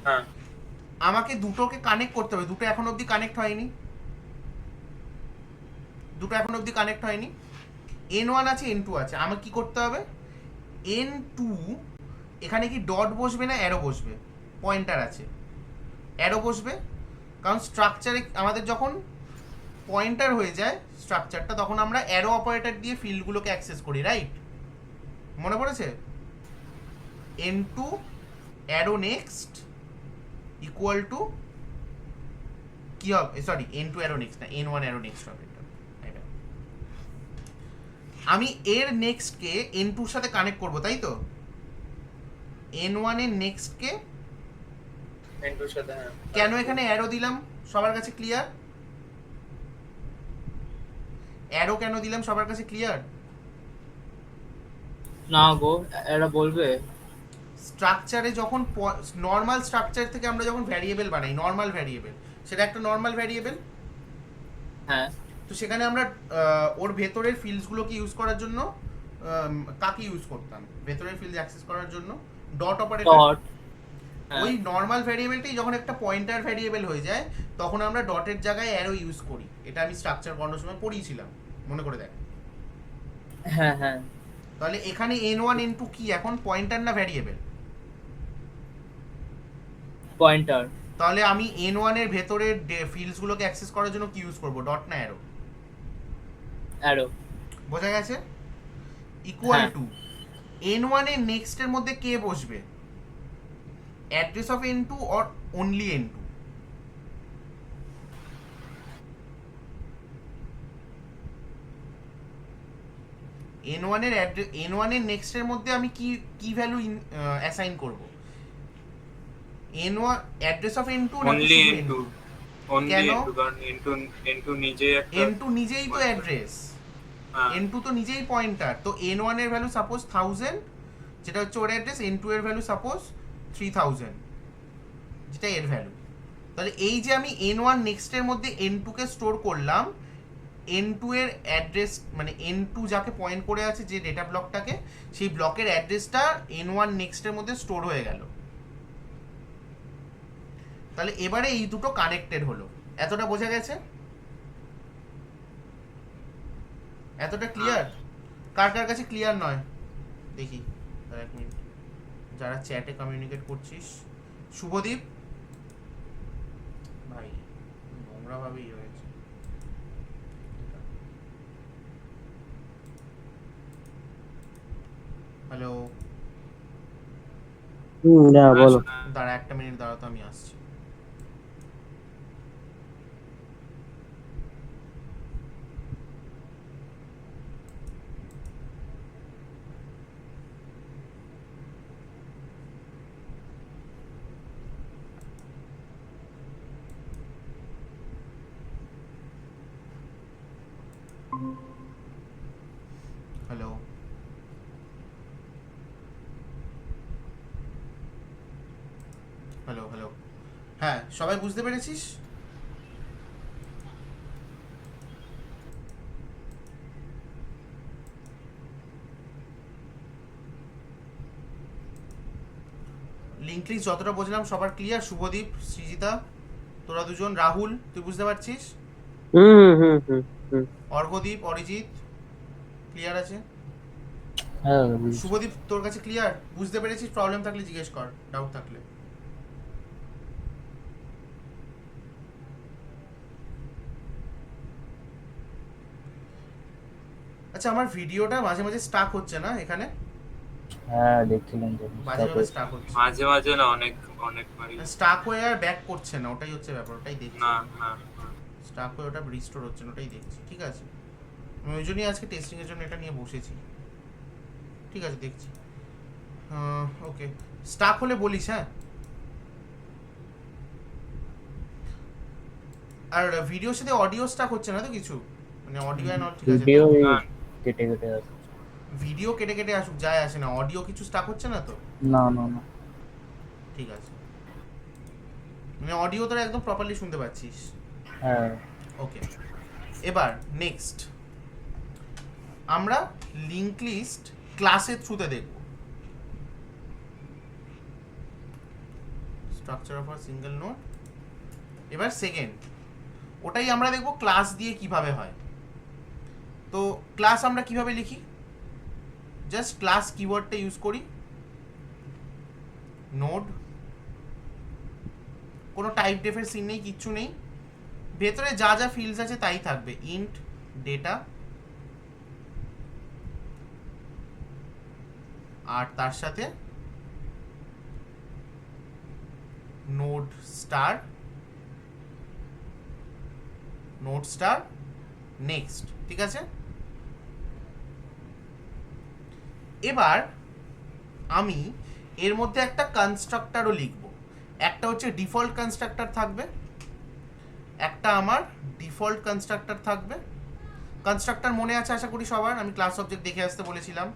হ্যাঁ, আমাকে দুটোকে কানেক্ট করতে হবে। দুটো এখন অবধি কানেক্ট হয়নি, n1 আছে n2 আছে। আমাকে কি করতে হবে? n2 এখানে কি ডট বসবে না অ্যারো বসবে? পয়েন্টার আছে, অ্যারো বসবে। কারণ স্ট্রাকচারে আমাদের যখন পয়েন্টার হয়ে যায় স্ট্রাকচারটা, তখন আমরা অ্যারো অপারেটর দিয়ে ফিল্ডগুলোকে অ্যাক্সেস করি, রাইট? মনে পড়েছে? n2 arrow next equal to কি হবে? সরি, n2 অ্যারো নেক্সট না, n1 অ্যারো নেক্সট হবে। আমি এর নেক্সটকে n2 এর সাথে কানেক্ট করব, তাই তো? n1 এর নেক্সটকে n2 এর সাথে, হ্যাঁ। কেন এখানে অ্যারো দিলাম সবার কাছে ক্লিয়ার? অ্যারো কেন দিলাম সবার কাছে ক্লিয়ার? না গো, এটা বলবে। স্ট্রাকচারে যখন নর্মাল স্ট্রাকচার থেকে আমরা যখন ভ্যারিয়েবল বানাই, নর্মাল ভ্যারিয়েবল, সেটা একটা নর্মাল ভ্যারিয়েবল। হ্যাঁ, তো সেখানে আমরা ওর ভেতরের ফিল্ডসগুলোকে ইউজ করার জন্য কাকে ইউজ করতাম? ভেতরের ফিল্ড অ্যাক্সেস করার জন্য ডট অপারেটর। ডট। ওই নর্মাল ভ্যারিয়েবলটাই যখন একটা পয়েন্টার ভ্যারিয়েবল হয়ে যায়, তখন আমরা ডটের জায়গায় অ্যারো ইউজ করি। এটা আমি স্ট্রাকচার করানোর সময় পড়িয়েছিলাম, মনে করে দেখ। হ্যাঁ হ্যাঁ, তাহলে এখানে n1 n2 কি এখন পয়েন্টার না ভ্যারিয়েবল? পয়েন্টার। তাহলে আমি n1 এর ভেতরের ফিল্ডসগুলোকে অ্যাক্সেস করার জন্য কি ইউজ করব? ডট না অ্যারো? অ্যারো। বোঝা গেছে? ইকুয়াল হ্যাঁ। টু n1 এর নেক্সট এর মধ্যে কে বসবে? Address of n2 or only n2? n1 এর n1 এর নেক্সট এর মধ্যে আমি কি ভ্যালু অ্যাসাইন করব? n1 অ্যাড্রেস অফ n2 না অনলি শুধু n2, অনলি কেন? n2, কারণ n2 নিজে একটা n2 নিজেই তো অ্যাড্রেস, হ্যাঁ, n2 তো নিজেই পয়েন্টার। তো n1 এর ভ্যালু সাপোজ 1000, যেটা হচ্ছে ওর অ্যাড্রেস। n2 এর ভ্যালু সাপোজ 3000, যেটা এর ভ্যালু। তাহলে এই যে আমি n1 নেক্সট এর মধ্যে n2 কে স্টোর করলাম, n2 এর অ্যাড্রেস মানে n2 যাকে পয়েন্ট করে আছে যে ডেটা ব্লকটাকে, সেই ব্লকের অ্যাড্রেসটা n1 নেক্সট এর মধ্যে স্টোর হয়ে গেল। তাহলে এবারে এই দুটো কানেক্টেড হলো। এতটা বোঝা গেছে? এতটা ক্লিয়ার? কার কার কাছে ক্লিয়ার নয় দেখি? এক মিনিট, যারা চ্যাটে কমিউনিকেট করছিস। শুভদীপ ভাই, নোংরা ভাবেই হয়েছে। হ্যালো, না বলো। দাঁড়া একটা মিনিট দাঁড়া, তো আমি আসছি। Hello, hello, hello. হ্যাঁ, সবাই বুঝতে পেরেছিস? লিংক লিস্ট যতটা বুঝলাম সবার ক্লিয়ার? শুভদীপ, সৃজিতা, তোরা দুজন, রাহুল, তুই বুঝতে পারছিস? হুম হুম হুম অর্ঘদীপ, অরিজিৎ ক্লিয়ার আছে? হ্যাঁ বুঝেছি। শুভদীপ তোর কাছে ক্লিয়ার? বুঝতে পেরেছিস? প্রবলেম থাকলে জিজ্ঞেস কর, ডাউট থাকলে। আচ্ছা, আমার ভিডিওটা মাঝে মাঝে স্টাক হচ্ছে না এখানে? হ্যাঁ দেখছিলাম তো মাঝে মাঝে স্টাক হচ্ছে, মাঝে মাঝে না, অনেকবারই। স্টাক হয়ে আর ব্যাক করছে না, ওটাই হচ্ছে ব্যাপার, ওটাই দেখছি। না না স্টাক হয়ে ওটা রিস্টোর হচ্ছে না, ওটাই দেখছি। ঠিক আছে, আমি ওই জন্যই আজকে টেস্টিং এর জন্য এটা নিয়ে বসেছি। ঠিক আছে, দেখছি। ওকে, স্টাক হলে বলিস, হ্যাঁ। আর ভিডিওর সাথে অডিও স্টাক হচ্ছে না তো কিছু? মানে অডিও এন্ড অল ঠিক আছে ভিডিও তো? না। কেটে কেটে আসছে। ভিডিও কেটে কেটে আসুক, যায় আসে না, অডিও কিছু স্টাক হচ্ছে না তো? না না না ঠিক আছে, মানে অডিও তোরা একদম প্রপারলি শুনতে পাচ্ছিস? হ্যাঁ ওকে, এবার নেক্সট আমরা লিংক লিস্ট ক্লাসের থ্রুতে দেখব। Structure of a single node. এবার সেকেন্ড, ওটাই আমরা দেখব ক্লাস দিয়ে কিভাবে হয়। তো ক্লাস আমরা কিভাবে লিখি? জাস্ট ক্লাস কিওয়ার্ডটা ইউজ করি, নোড, কোনো টাইপ ডেফের সিন নেই, কিচ্ছু নেই, ভেতরে যা যা ফিল্ডস আছে তাই থাকবে। ইন্ট ডেটা, আর তার সাথে node star, node star next. ঠিক আছে, এবার আমি এর মধ্যে একটা কনস্ট্রাক্টরও লিখব। একটা হচ্ছে ডিফল্ট কনস্ট্রাক্টর থাকবে, একটা আমার ডিফল্ট কনস্ট্রাক্টর থাকবে। কনস্ট্রাক্টর মনে আছে আশা করি সবার, আমি ক্লাস অবজেক্ট দেখে আসতে বলেছিলাম।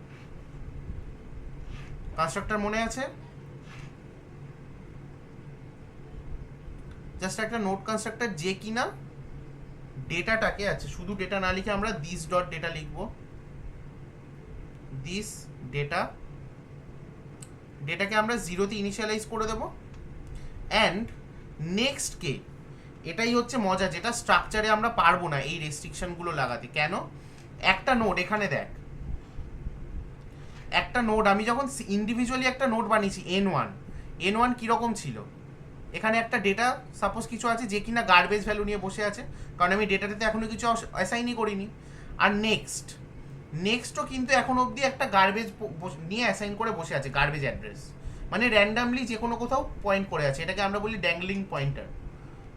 কনস্ট্রাক্টর মনে আছে? জাস্ট একটা নোড কনস্ট্রাক্টর যে কিনা ডেটাটাকে, আছে শুধু ডেটা না লিখে আমরা দিস ডট ডেটা লিখবো। দিস ডেটা, ডেটাকে আমরা জিরোতে ইনিশিয়ালাইজ করে দেব। অ্যান্ড নেক্সট কে, এটাই হচ্ছে মজা, যেটা স্ট্রাকচারে আমরা পারবো না এই রেস্ট্রিকশনগুলো লাগাতে। কেন? একটা নোড এখানে দেখ, একটা নোড আমি যখন ইন্ডিভিজুয়ালি একটা নোড বানিয়েছি N1 কীরকম ছিল? এখানে একটা ডেটা সাপোজ কিছু আছে যে কিনা গার্বেজ ভ্যালু নিয়ে বসে আছে, কারণ আমি ডেটাটাতে এখনো কিছু অ্যাসাইনই করিনি। আর নেক্সটও কিন্তু এখন অবধি একটা গার্বেজ নিয়ে অ্যাসাইন করে বসে আছে, গার্বেজ অ্যাড্রেস, মানে র্যান্ডামলি যে কোনো কোথাও পয়েন্ট করে আছে। এটাকে আমরা বলি ড্যাংলিং পয়েন্টার,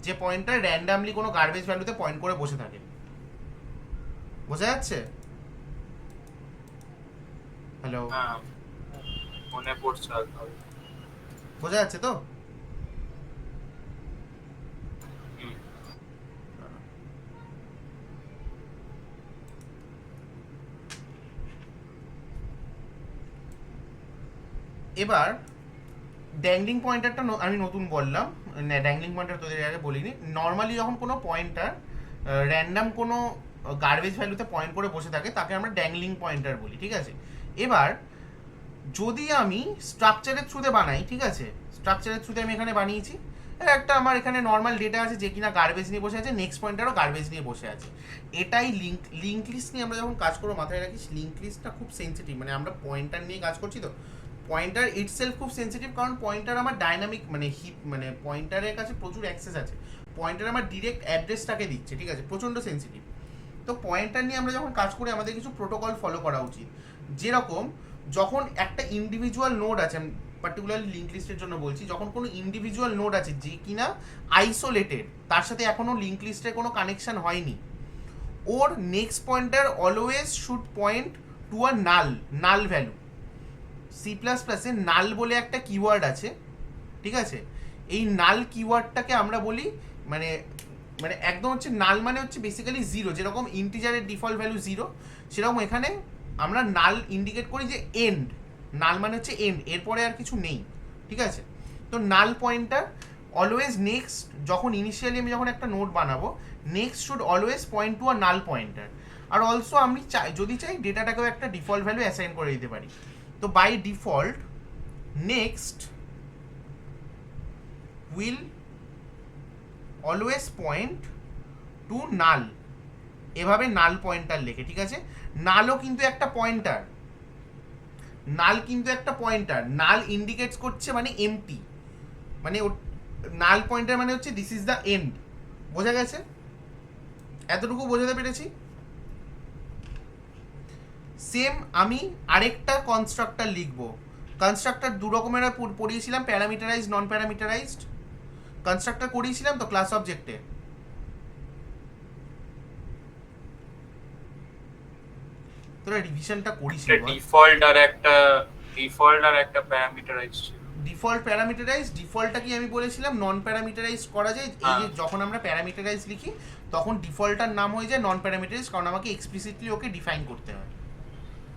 যে পয়েন্টার র্যান্ডামলি কোনো গার্বেজ ভ্যালুতে পয়েন্ট করে বসে থাকে। বোঝা যাচ্ছে? হ্যালো, হ্যাঁ, মনে পড়ছে আর কি। বোঝা যাচ্ছে তো? হুম। এবার ড্যাংলিং পয়েন্টারটা আমি নতুন বললাম, ড্যাংলিং পয়েন্টার তোদের আগে বলিনি। নর্মালি যখন কোনো পয়েন্টার র্যান্ডাম কোনো গার্বেজ ভ্যালুতে পয়েন্ট করে বসে থাকে তাকে আমরা ড্যাংলিং পয়েন্টার বলি। ঠিক আছে, এবার যদি আমি স্ট্রাকচারের থ্রুতে বানাই, ঠিক আছে, স্ট্রাকচারের থ্রুতে আমি এখানে বানিয়েছি, একটা আমার এখানে নর্মাল ডেটা আছে যে কিনা গার্বেজ নিয়ে বসে আছে, নেক্সট পয়েন্টারও গার্বেজ নিয়ে বসে আছে। এটাই লিঙ্ক লিস্ট নিয়ে আমরা যখন কাজ করবো মাথায় রাখিস, লিঙ্ক লিস্টটা খুব সেন্সিটিভ, মানে আমরা পয়েন্টার নিয়ে কাজ করছি তো পয়েন্টার ইটসেলফ খুব সেন্সিটিভ, কারণ পয়েন্টার আমার ডাইনামিক, মানে হিপ, মানে পয়েন্টারের কাছে প্রচুর অ্যাক্সেস আছে। পয়েন্টার আমার ডিরেক্ট অ্যাড্রেসটাকে দিচ্ছে, ঠিক আছে, প্রচণ্ড সেন্সিটিভ। তো পয়েন্টার নিয়ে আমরা যখন কাজ করি আমাদের কিছু প্রোটোকল ফলো করা উচিত। যেরকম যখন একটা ইন্ডিভিজুয়াল নোড আছে, পার্টিকুলারলি লিঙ্ক লিস্টের জন্য বলছি, যখন কোনো ইন্ডিভিজুয়াল নোড আছে যে কিনা আইসোলেটেড, তার সাথে এখনও লিঙ্ক লিস্টের কোনো কানেকশন হয়নি, ওর next pointer always should point to a null value. C++-এ নাল বলে একটা কিওয়ার্ড আছে, ঠিক আছে, এই নাল কিওয়ার্ডটাকে আমরা বলি মানে মানে একদম হচ্ছে নাল মানে হচ্ছে বেসিক্যালি জিরো, যেরকম ইন্টিজারের ডিফল্ট ভ্যালু জিরো, সেরকম এখানে আমরা নাল ইন্ডিকেট করি যে এন্ড, নাল মানে হচ্ছে এন্ড, এরপরে আর কিছু নেই। ঠিক আছে, তো নাল পয়েন্টার অলওয়েজ নেক্সট, যখন ইনিশিয়ালি আমি যখন একটা নোড বানাবো, next should always point to a null pointer. Are also আমি যদি চাই ডেটাটাকেও একটা ডিফল্ট ভ্যালু অ্যাসাইন করে দিতে পারি। তো by default next will always point to null এভাবে নাল পয়েন্টার লেখে, ঠিক আছে? নালও কিন্তু একটা পয়েন্টার, নাল কিন্তু একটা পয়েন্টার, নাল ইন্ডিকেটস করছে মানে এমটি, মানে নাল পয়েন্টার মানে হচ্ছে দিস ইজ দ্য এন্ড। বোঝা গেছে? এতটুকু বোঝাতে পেরেছি? সেম আমি আরেকটা কনস্ট্রাক্টর লিখবো। কনস্ট্রাক্টর দু রকমের পড়িয়েছিলাম, প্যারামিটারাইজড, নন প্যারামিটারাইজড। কনস্ট্রাক্টর করিয়েছিলাম তো ক্লাস অবজেক্টে। তোরা রিভিশনটা করিস না? ডিফল্ট আর একটা প্যারামিটারাইজ ছিল। ডিফল্ট প্যারামিটারাইজ, ডিফল্টটা কি আমি বলেছিলাম নন প্যারামিটারাইজ করা যায়। এই যে যখন আমরা প্যারামিটারাইজ লিখি তখন ডিফল্টটার নাম হয়ে যায় নন প্যারামিটারাইজ, কারণ আমাকে এক্সপ্লিসিটলি ওকে ডিফাইন করতে হয়।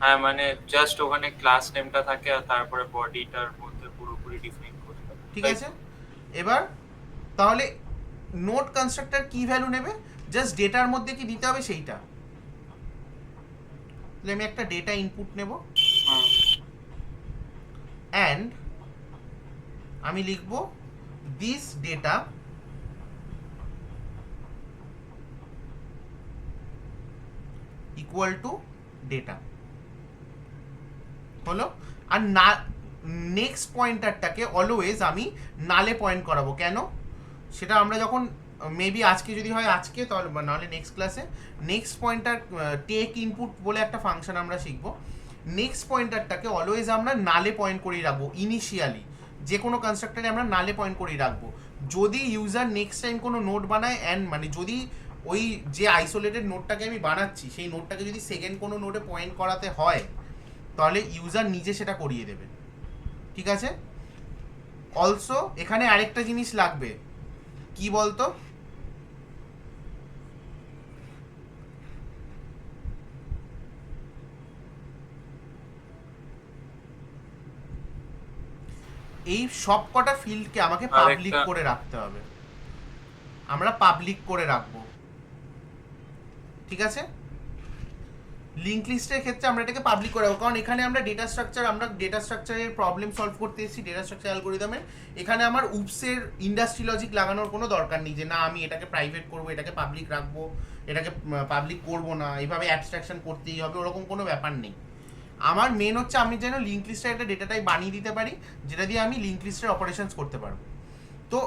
হ্যাঁ, মানে জাস্ট ওখানে ক্লাস নেমটা থাকে আর তারপরে বডিটার মধ্যে পুরোপুরি ডিফাইন করতে হয়। ঠিক আছে? এবার তাহলে নোট কনস্ট্রাক্টর কি ভ্যালু নেবে? জাস্ট ডেটার মধ্যে কি দিতে হবে সেইটা। তাহলে আমি একটা ডেটা ইনপুট নেব অ্যান্ড আমি লিখব this data equal to data. হলো? আর না নেক্সট পয়েন্টারটাকে অলওয়েজ আমি নালে পয়েন্ট করাবো। কেন? সেটা আমরা যখন মেবি আজকে যদি হয় আজকে, তাহলে নাহলে নেক্সট ক্লাসে নেক্সট পয়েন্টার টেক ইনপুট বলে একটা ফাংশন আমরা শিখবো। নেক্সট পয়েন্টারটাকে অলওয়েজ আমরা নালে পয়েন্ট করেই রাখবো। ইনিশিয়ালি যে কোনো কনস্ট্রাক্টরে আমরা নালে পয়েন্ট করেই রাখবো। যদি ইউজার নেক্সট টাইম কোনো নোট বানায় অ্যান্ড মানে যদি ওই যে আইসোলেটেড নোটটাকে আমি বানাচ্ছি সেই নোটটাকে যদি সেকেন্ড কোনো নোটে পয়েন্ট করাতে হয় তাহলে ইউজার নিজে সেটা করিয়ে দেবে। ঠিক আছে? অলসো এখানে আরেকটা জিনিস লাগবে, কি বলতো? এই সব কটা ফিল্ডকে আমাকে পাবলিক করে রাখতে হবে। আমরা পাবলিক করে রাখবো। ঠিক আছে? লিঙ্ক লিস্টের ক্ষেত্রে আমরা এটাকে পাবলিক করে রাখবো, কারণ এখানে আমরা ডেটা স্ট্রাকচারের প্রবলেম সলভ করতে এসেছি, ডেটা স্ট্রাকচার অ্যালগরিদমের। এখানে আমার উপসের ইন্ডাস্ট্রি লজিক লাগানোর কোনো দরকার নেই যে না আমি এটাকে প্রাইভেট করবো, এটাকে পাবলিক রাখবো, এটাকে পাবলিক করবো না, এইভাবে অ্যাবস্ট্রাকশন করতেই হবে, ওরকম কোনো ব্যাপার নেই। আমার মেন হচ্ছে আমি যেন লিঙ্ক লিস্টের একটা ডেটা টাইপ বানিয়ে দিতে পারি যেটা দিয়ে আমি লিঙ্ক লিস্টের অপারেশনস করতে পারবো। তো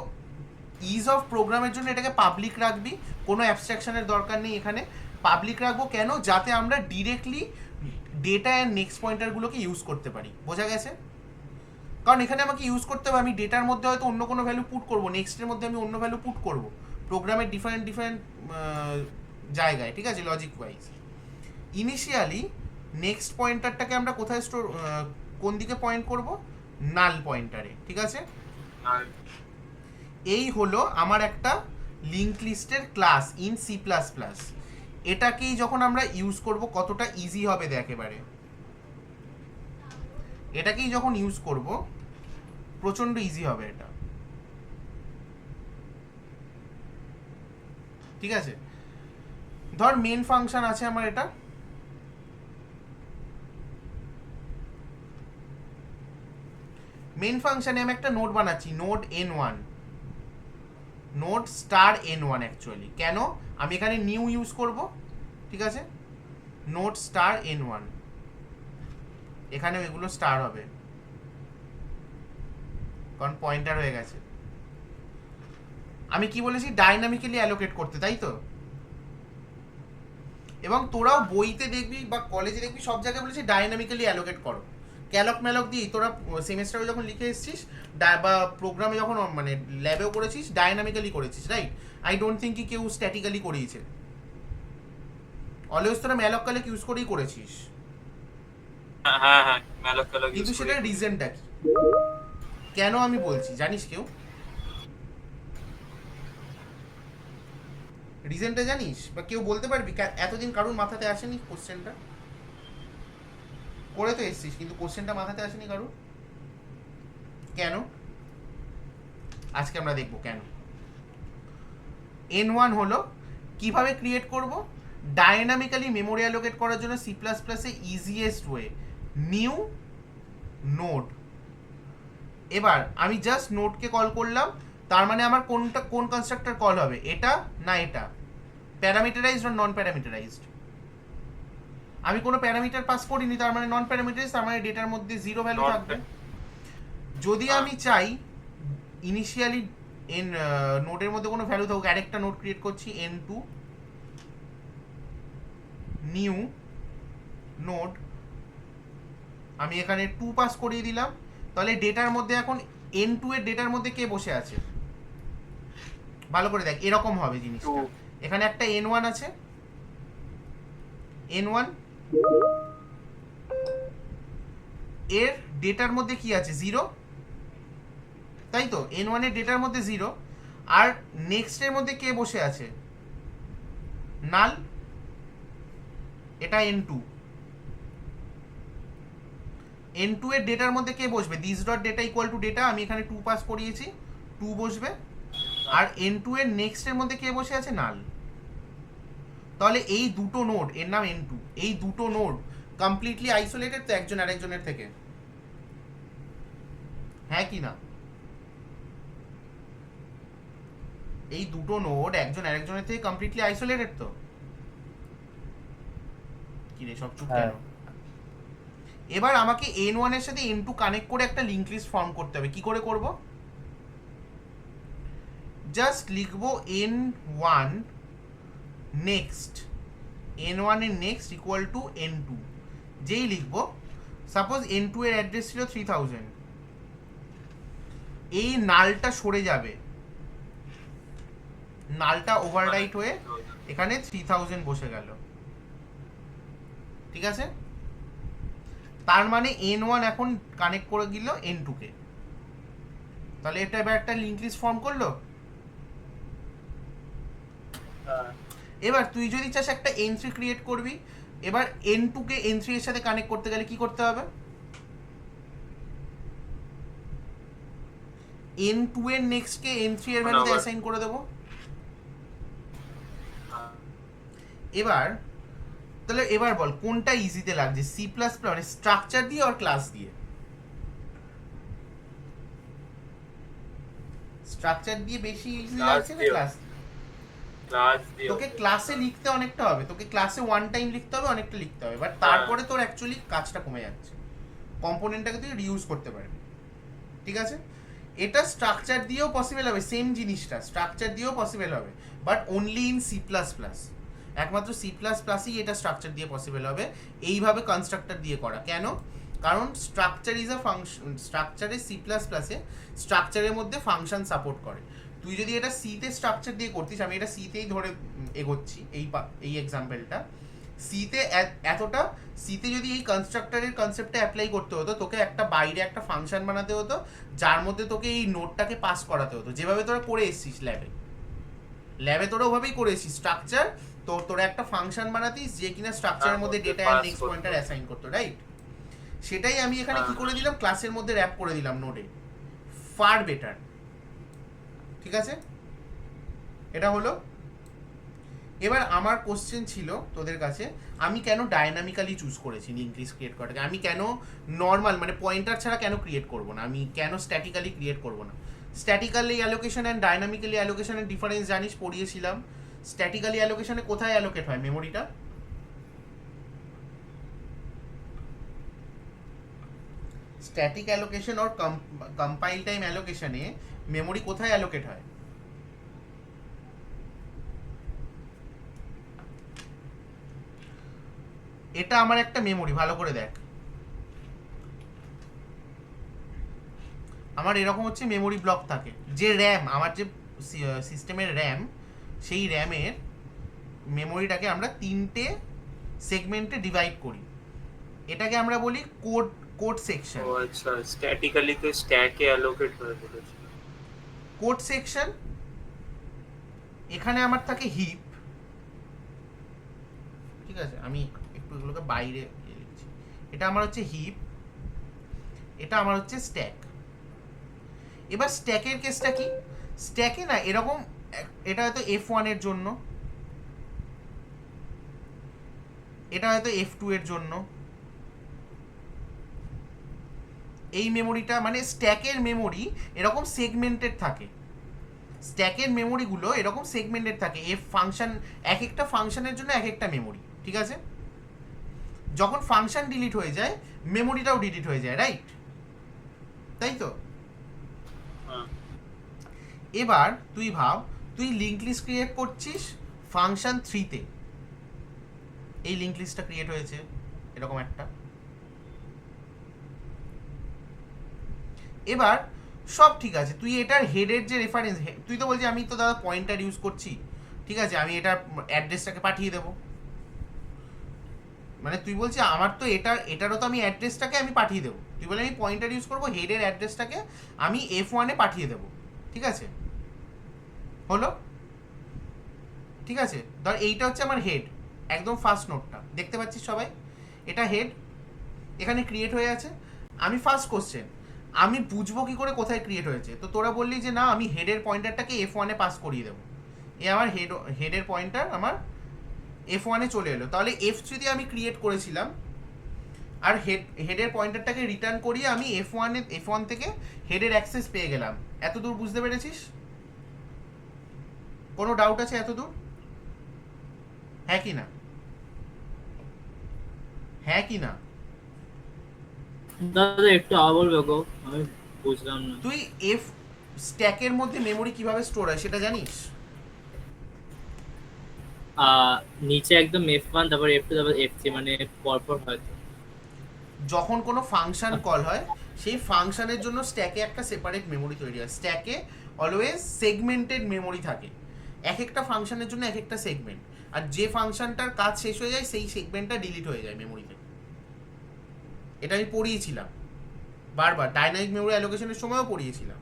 ইজ অফ প্রোগ্রামের জন্য এটাকে পাবলিক রাখবি, কোনো অ্যাবস্ট্রাকশনের দরকার নেই এখানে। পাবলিক রাখবো কেন? যাতে আমরা ডিরেক্টলি ডেটা অ্যান্ড নেক্সট পয়েন্টারগুলোকে ইউজ করতে পারি। বোঝা গেছে? কারণ এখানে আমাকে ইউজ করতে হবে, আমি ডেটার মধ্যে হয়তো অন্য কোনো ভ্যালু পুট করবো, নেক্সটের মধ্যে আমি অন্য ভ্যালু পুট করবো, প্রোগ্রামের ডিফারেন্ট জায়গায়। ঠিক আছে? লজিক ওয়াইজ ইনিশিয়ালি নেক্সট পয়েন্টারটাকে আমরা কোথায় কোন দিকে পয়েন্ট করব? নাল পয়েন্টারে। ঠিক আছে? এই হলো আমার একটা লিঙ্ক লিস্টের class in C plus plus. এটাকেই যখন আমরা ইউজ করব কতটা ইজি হবে দেখ এবারে। এটাকেই যখন ইউজ করব প্রচন্ড ইজি হবে এটা। ঠিক আছে? ধর মেন ফাংশন আছে আমার, এটা মেন ফাংশনে আমি একটা নোড বানাচ্ছি, node n1, node star n1 actually. কেন? আমি এখানে নিউ ইউজ করব। ঠিক আছে? নোড স্টার n1, এখানেও এগুলো স্টার হবে কারণ পয়েন্টার হয়ে গেছে। আমি কি বলেছি? ডাইনামিক্যালি অ্যালোকেট করতে, তাই তো? এবং তোরাও বইতে দেখবি বা কলেজে দেখবি সব জায়গায় বলেছি ডাইনামিক্যালি অ্যালোকেট করো। ক্যালক ম্যালক দিয়ে তোরা সেমেস্টারে যখন লিখে এসেছিস বা প্রোগ্রামে যখন মানে ল্যাবেও করেছিস ডাইনামিক্যালি করেছিস, রাইট? আই ডোন্ট থিঙ্ক কি কেউ স্ট্যাটিক্যালি করিয়েছে। অলওয়েজ তোরা ম্যালক ক্যালক ইউজ করেই করেছিস। হ্যাঁ হ্যাঁ, ম্যালক ক্যালক কিন্তু সেটার রিজনটা কি কেন আমি বলছি জানিস? কেউ রিজনটা জানিস বা কেউ বলতে পারবি? এতদিন কারুর মাথাতে আসেনি কোশ্চেনটা? করে তো এসছিস কিন্তু কোশ্চেনটা মাথাতে আসেনি কারুর, কেন? আজকে আমরা দেখবো কেন। n1 হলো কিভাবে ক্রিয়েট করব? ডাইনামিক্যালি মেমোরি অ্যালোকেট করার জন্য সি প্লাস প্লাসে ইজিয়েস্ট ওয়ে নিউ নোড। এবার আমি জাস্ট নোডকে কল করলাম, তার মানে আমার কোন কনস্ট্রাক্টর কল হবে? এটা না এটা? প্যারামিটারাইজড আর নন প্যারামিটারাইজড। আমি কোনো প্যারামিটার পাস করিনি, তার মানে নন প্যারামিটারাইজড, তার মানে ডেটার মধ্যে জিরো ভ্যালু Non- থাকবে। যদি আমি চাই ইনিশিয়ালি এন নোডের মধ্যে কোনো ভ্যালু থাকুক, আরেকটা নোড ক্রিয়েট করছি n2 নিউ নোড, আমি এখানে 2 পাস করিয়ে দিলাম, তাহলে ডেটার মধ্যে এখন n2 এর ডেটার মধ্যে কে বসে আছে ভালো করে দেখ, এরকম হবে জিনিসটা। 2 এখানে একটা n1 আছে, n1 এর ডেটার মধ্যে কি আছে 0, তাই তো n1 এর ডেটার মধ্যে 0, আর নেক্সট এর মধ্যে কে বসে আছে নাল, এটা n2, n2 এর ডেটার মধ্যে কে বসবে, this dot data equal to data, আমি এখানে 2 পাস করিয়েছি, 2 বসবে, আর n2 এর নেক্সট এর মধ্যে কে বসে আছে নাল। তাহলে এই দুটো নোড, এর নাম n2, এই দুটো নোড কমপ্লিটলি আইসোলেটেড তো একজন আরেকজনের থেকে, হ্যাঁ কি না? এই দুটো নোড একজন আরেকজনের থেকে কমপ্লিটলি আইসোলেটেড তো, কি রে সব চুপ কেন? এবার আমাকে n1 এর সাথে n2 কানেক্ট করে একটা লিংক লিস্ট ফর্ম করতে হবে। কি করে করব? জাস্ট লিখবো n1 নেক্সট, n1 এর নেক্সট ইকুয়াল টু n2, যেই লিখবো, সাপোজ n2 এর অ্যাড্রেস ছিল 3000, এই নালটা সরে যাবে, নালটা ওভাররাইট হয়ে এখানে 3000 বসে গেল, ঠিক আছে? তার মানে n1 এখন কানেক্ট করে দিল n2 কে, তাহলে এটা এবার একটা লিংক লিস্ট ফর্ম করলো। এবার তুই যদি চাস একটা n3 ক্রিয়েট করবি, এবার n2 কে n3 এর সাথে কানেক্ট করতে গেলে কি করতে হবে? n2 এর নেক্সট কে n3 এর ভ্যালুতে অ্যাসাইন করে দেবো। এবার তাহলে এবার বল কোনটা ইজিতে লাগছে, সি প্লাস প্লাস মানে স্ট্রাকচার দিয়ে আর ক্লাস দিয়ে? স্ট্রাকচার দিয়ে বেশি ইজি লাগছে না ক্লাস? ক্লাস দিয়ে তোকে ক্লাসে লিখতে অনেকটা হবে, তোকে ক্লাসে ওয়ান টাইম লিখতে হবে, অনেকটা লিখতে হবে, বাট তারপরে তোর অ্যাকচুয়ালি কাজটা কমে যাচ্ছে, কম্পোনেন্টটাকে তুই রিউজ করতে পারবি, ঠিক আছে? এটা স্ট্রাকচার দিয়েও পসিবল হবে, সেম জিনিসটা স্ট্রাকচার দিয়েও পসিবল হবে, but only in C plus plus, একমাত্র সি প্লাস প্লাসই এটা স্ট্রাকচার দিয়ে পসিবল হবে, এইভাবে কনস্ট্রাক্টর দিয়ে করা। কেন? কারণ স্ট্রাকচার ইজ আ ফাংশন, স্ট্রাকচারে সি প্লাস প্লাসে স্ট্রাকচারের মধ্যে ফাংশন সাপোর্ট করে। তুই যদি এটা সিতে স্ট্রাকচার দিয়ে করতিস, আমি এটা সিতেই ধরে এগোচ্ছি এই এক্সাম্পলটা, সিতে এতটা, সিতে যদি এই কনস্ট্রাক্টরের কনসেপ্টটা অ্যাপ্লাই করতে হতো, তোকে একটা বাইরে একটা ফাংশন বানাতে হতো, যার মধ্যে তোকে এই নোটটাকে পাস করাতে হতো, যেভাবে তোরা করে এসছিস ল্যাবে তোরা ওভাবেই করে এসছিস। স্ট্রাকচার তোরা একটা ফাংশন বানাতিস যে কিনা স্ট্রাকচারের মধ্যে ডেটা আর নেক্সট পয়েন্টার অ্যাসাইন করতো, রাইট? সেটাই আমি এখানে কি করে দিলাম, ক্লাসের মধ্যে র্যাপ করে দিলাম নোডে, ফার বেটার, ঠিক আছে? এটা হলো। এবার আমার কোশ্চেন ছিল তোদের কাছে, আমি কেন ডায়নামিক্যালি চুজ করেছি লিংক লিস্ট ক্রিয়েট করাটাকে, আমি কেন নর্মাল মানে পয়েন্টার ছাড়া কেন ক্রিয়েট করব না, আমি কেন স্ট্যাটিক্যালি ক্রিয়েট করব না? স্ট্যাটিক্যালি অ্যালোকেশন অ্যান্ড ডায়নামিক্যালি অ্যালোকেশনের ডিফারেন্স জানিস, পড়িয়েছিলাম। স্ট্যাটিক্যালি অ্যালোকেশনে কোথায় অ্যালোকেট হয় মেমোরিটা? স্ট্যাটিক অ্যালোকেশন আর কম্পাইল টাইম অ্যালোকেশনে মেমোরি কোথায় অ্যালোকেট হয়? এটা আমার একটা মেমোরি, ভালো করে দেখ, আমার এরকম হচ্ছে মেমোরি ব্লক থাকে, যে র্যাম, আমার যে সিস্টেমের র্যাম, সেই র্যামের মেমোরিটাকে আমরা 3টে সেগমেন্টে ডিভাইড করি, এটাকে আমরা বলি কোড সেকশন। ও আচ্ছা, স্ট্যাটিক্যালি তো স্ট্যাকে অ্যালোকেট হয়ে বলেছিল। কোড সেকশন, এখানে আমার থাকে হিপ, ঠিক আছে? আমি একটু এগুলোকে বাইরে লিখছি, এটা আমার হচ্ছে হিপ, এটা আমার হচ্ছে স্ট্যাক। এবার স্ট্যাকের কেসটা কি? স্ট্যাকে না এরকম, এটা হয়তো F1 এর জন্য, এটা হয়তো F2 এর জন্য, এই মেমোরিটা মানে স্ট্যাকের মেমোরি এরকম সেগমেন্টেড থাকে, স্ট্যাকের মেমোরিগুলো এরকম সেগমেন্টেড থাকে, এফ ফাংশন, এক একটা ফাংশনের জন্য এক একটা মেমোরি, ঠিক আছে? যখন ফাংশন ডিলিট হয়ে যায় মেমোরিটাও ডিলিট হয়ে যায়, রাইট? তাই তো? হ্যাঁ এবার তুই ভাব, তুই লিঙ্ক লিস্ট ক্রিয়েট করছিস ফাংশন 3-তে, এই লিঙ্ক লিস্টটা ক্রিয়েট হয়েছে এরকম একটা। এবার সব ঠিক আছে, তুই এটার হেডের যে রেফারেন্স, তুই তো বলছিস আমি তো দাদা পয়েন্টার ইউজ করছি, ঠিক আছে, আমি এটার অ্যাড্রেসটাকে পাঠিয়ে দেবো। মানে তুই বলছিস আমার তো এটারও তো আমি অ্যাড্রেসটাকে আমি পাঠিয়ে দেবো, তুই বলে আমি পয়েন্টার ইউজ করবো, হেডের অ্যাড্রেসটাকে আমি F1-এ পাঠিয়ে দেবো, ঠিক আছে? হলো, ঠিক আছে? ধর এইটা হচ্ছে আমার হেড, একদম ফার্স্ট নোটটা দেখতে পাচ্ছিস সবাই, এটা হেড এখানে ক্রিয়েট হয়ে আছে। আমি ফার্স্ট কোশ্চেন, আমি বুঝবো কি করে কোথায় ক্রিয়েট হয়েছে? তো তোরা বললি যে না আমি হেডের পয়েন্টারটাকে F1-এ পাস করিয়ে দেবো, এ আমার হেডের পয়েন্টার আমার F1-এ চলে এলো। তাহলে F3-তে আমি ক্রিয়েট করেছিলাম, আর হেডের পয়েন্টারটাকে রিটার্ন করিয়ে আমি F1 থেকে হেডের অ্যাক্সেস পেয়ে গেলাম। এত দূর বুঝতে পেরেছিস? কোনো ডাউট আছে এত দূর? হ্যাঁ কি না? হ্যাঁ কি না? দাদা একটু আবার বলবে গো, আমি বুঝলাম না। তুই এফ স্ট্যাকের মধ্যে মেমোরি কিভাবে স্টোর হয় সেটা জানিস? নিচে একদম F1 তারপর F2 তারপর F3 মানে পরপর হয়তো। যখন কোনো ফাংশন কল হয় সেই ফাংশনের জন্য স্ট্যাকে একটা সেপারেট মেমোরি তৈরি হয়। স্ট্যাকে অলওয়েজ সেগমেন্টেড মেমোরি থাকে, এক একটা ফাংশনের জন্য এক একটা সেগমেন্ট, আর যে ফাংশনটার কাজ শেষ হয়ে যায় সেই সেগমেন্টটা ডিলিট হয়ে যায় মেমোরি থেকে। এটা আমি পড়িয়েছিলাম বারবার, ডাইনামিক মেমোরি অ্যালোকেশনের সময়ও পড়িয়েছিলাম।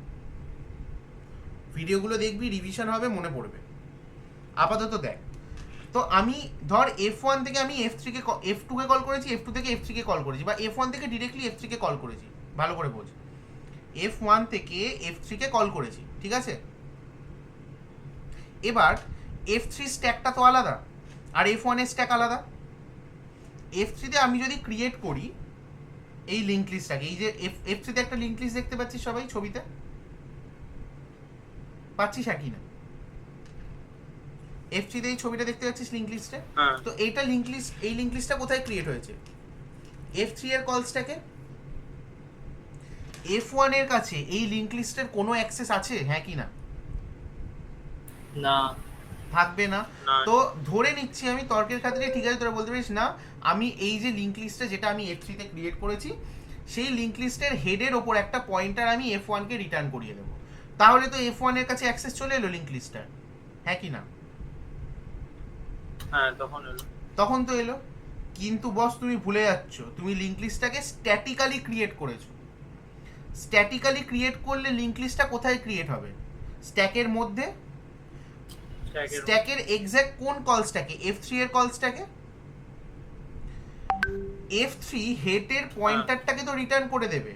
ভিডিওগুলো দেখবি, রিভিশন হবে, মনে পড়বে। আপাতত দেখ, তো আমি ধর F1 থেকে আমি F3-কে F2-কে কল করেছি, F2 থেকে F3-কে কল করেছি, বা F1 থেকে ডিরেক্টলি F3-কে কল করেছি, ভালো করে বোঝ। F1 থেকে F3-কে কল করেছি, ঠিক আছে? এবার F3 স্ট্যাকটা তো আলাদা আর F1-এর স্ট্যাক আলাদা। F3-তে আমি যদি ক্রিয়েট করি এই লিঙ্ক লিস্টটাকে, এই যে F3-তে একটা লিঙ্ক লিস্ট দেখতে পাচ্ছিস সবাই ছবিতে, পাচ্ছিস একই না? F3-তে এই ছবিটা দেখতে পাচ্ছিস লিঙ্ক লিস্টে? হ্যাঁ তো এইটা লিঙ্ক লিস্ট, এই লিঙ্ক লিস্টটা কোথায় ক্রিয়েট হয়েছে? F3 এর কল স্ট্যাকে। F1 এর কাছে এই লিঙ্ক লিস্টের কোনো অ্যাক্সেস আছে, হ্যাঁ কি না? না থাকবে না। না। তো ধরে নিচ্ছি আমি তর্কের খাতিরে, ঠিক আছে তোরা বলতে পারিস না আমি এই যে লিঙ্ক লিস্টটা যেটা আমি F3-তে ক্রিয়েট করেছি সেই লিঙ্ক লিস্টের হেডের ওপর একটা পয়েন্টার আমি F1-কে রিটার্ন করিয়ে দেবো, তাহলে তো F1 এর কাছে অ্যাক্সেস চলে এলো লিঙ্ক লিস্টটার, হ্যাঁ কি না? হ্যাঁ তখন এলো। তখন তো এলো। কিন্তু বস তুমি ভুলে যাচ্ছ, তুমি লিঙ্ক লিস্টটাকে স্ট্যাটিক্যালি ক্রিয়েট করেছো। স্ট্যাটিক্যালি ক্রিয়েট করলে লিঙ্ক লিস্টটা কোথায় ক্রিয়েট হবে? স্ট্যাকের মধ্যে। স্ট্যাকের এক্স্যাক্ট কোন কল স্ট্যাকে? F3 এর কল স্ট্যাকে। F3 হেডের পয়েন্টারটাকে তো রিটার্ন করে দেবে,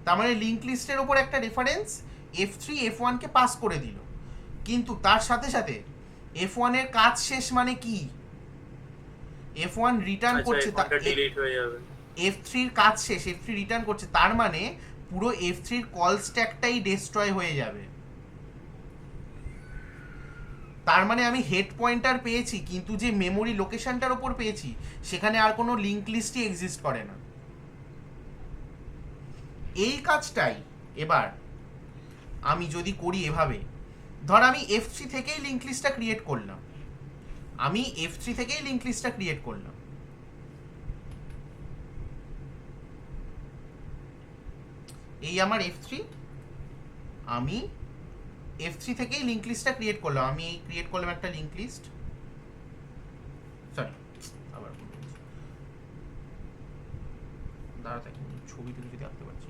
তার মানে লিঙ্ক লিস্টের উপর একটা রেফারেন্স F3 F1-কে পাস করে দিল, কিন্তু তার সাথে সাথে F1 এর কাজ শেষ মানে কি? F1 রিটার্ন করছে, ডিলিট হয়ে যাবে। F3 এর কাজ শেষ, F3 রিটার্ন করছে, তার মানে পুরো F3 এর কল স্ট্যাকটাই ডেস্ট্রয় হয়ে যাবে। তার মানে আমি হেড পয়েন্টার পেয়েছি, কিন্তু যে মেমোরি লোকেশনটার উপর পেয়েছি সেখানে আর কোনো লিঙ্ক লিস্টই এক্সিস্ট করে না। এই কাজটাই এবার আমি যদি করি এভাবে, ধর আমি F3 থেকেই লিঙ্ক লিস্টটা ক্রিয়েট করলাম, এই আমার F3, আমি F3 থেকেই লিঙ্ক লিস্টটা ক্রিয়েট করলাম, আমি এই ক্রিয়েট করলাম একটা লিঙ্ক লিস্ট, সরি আবার দাঁড়াতে ছবি তুলে যদি আঁকতে পারছি।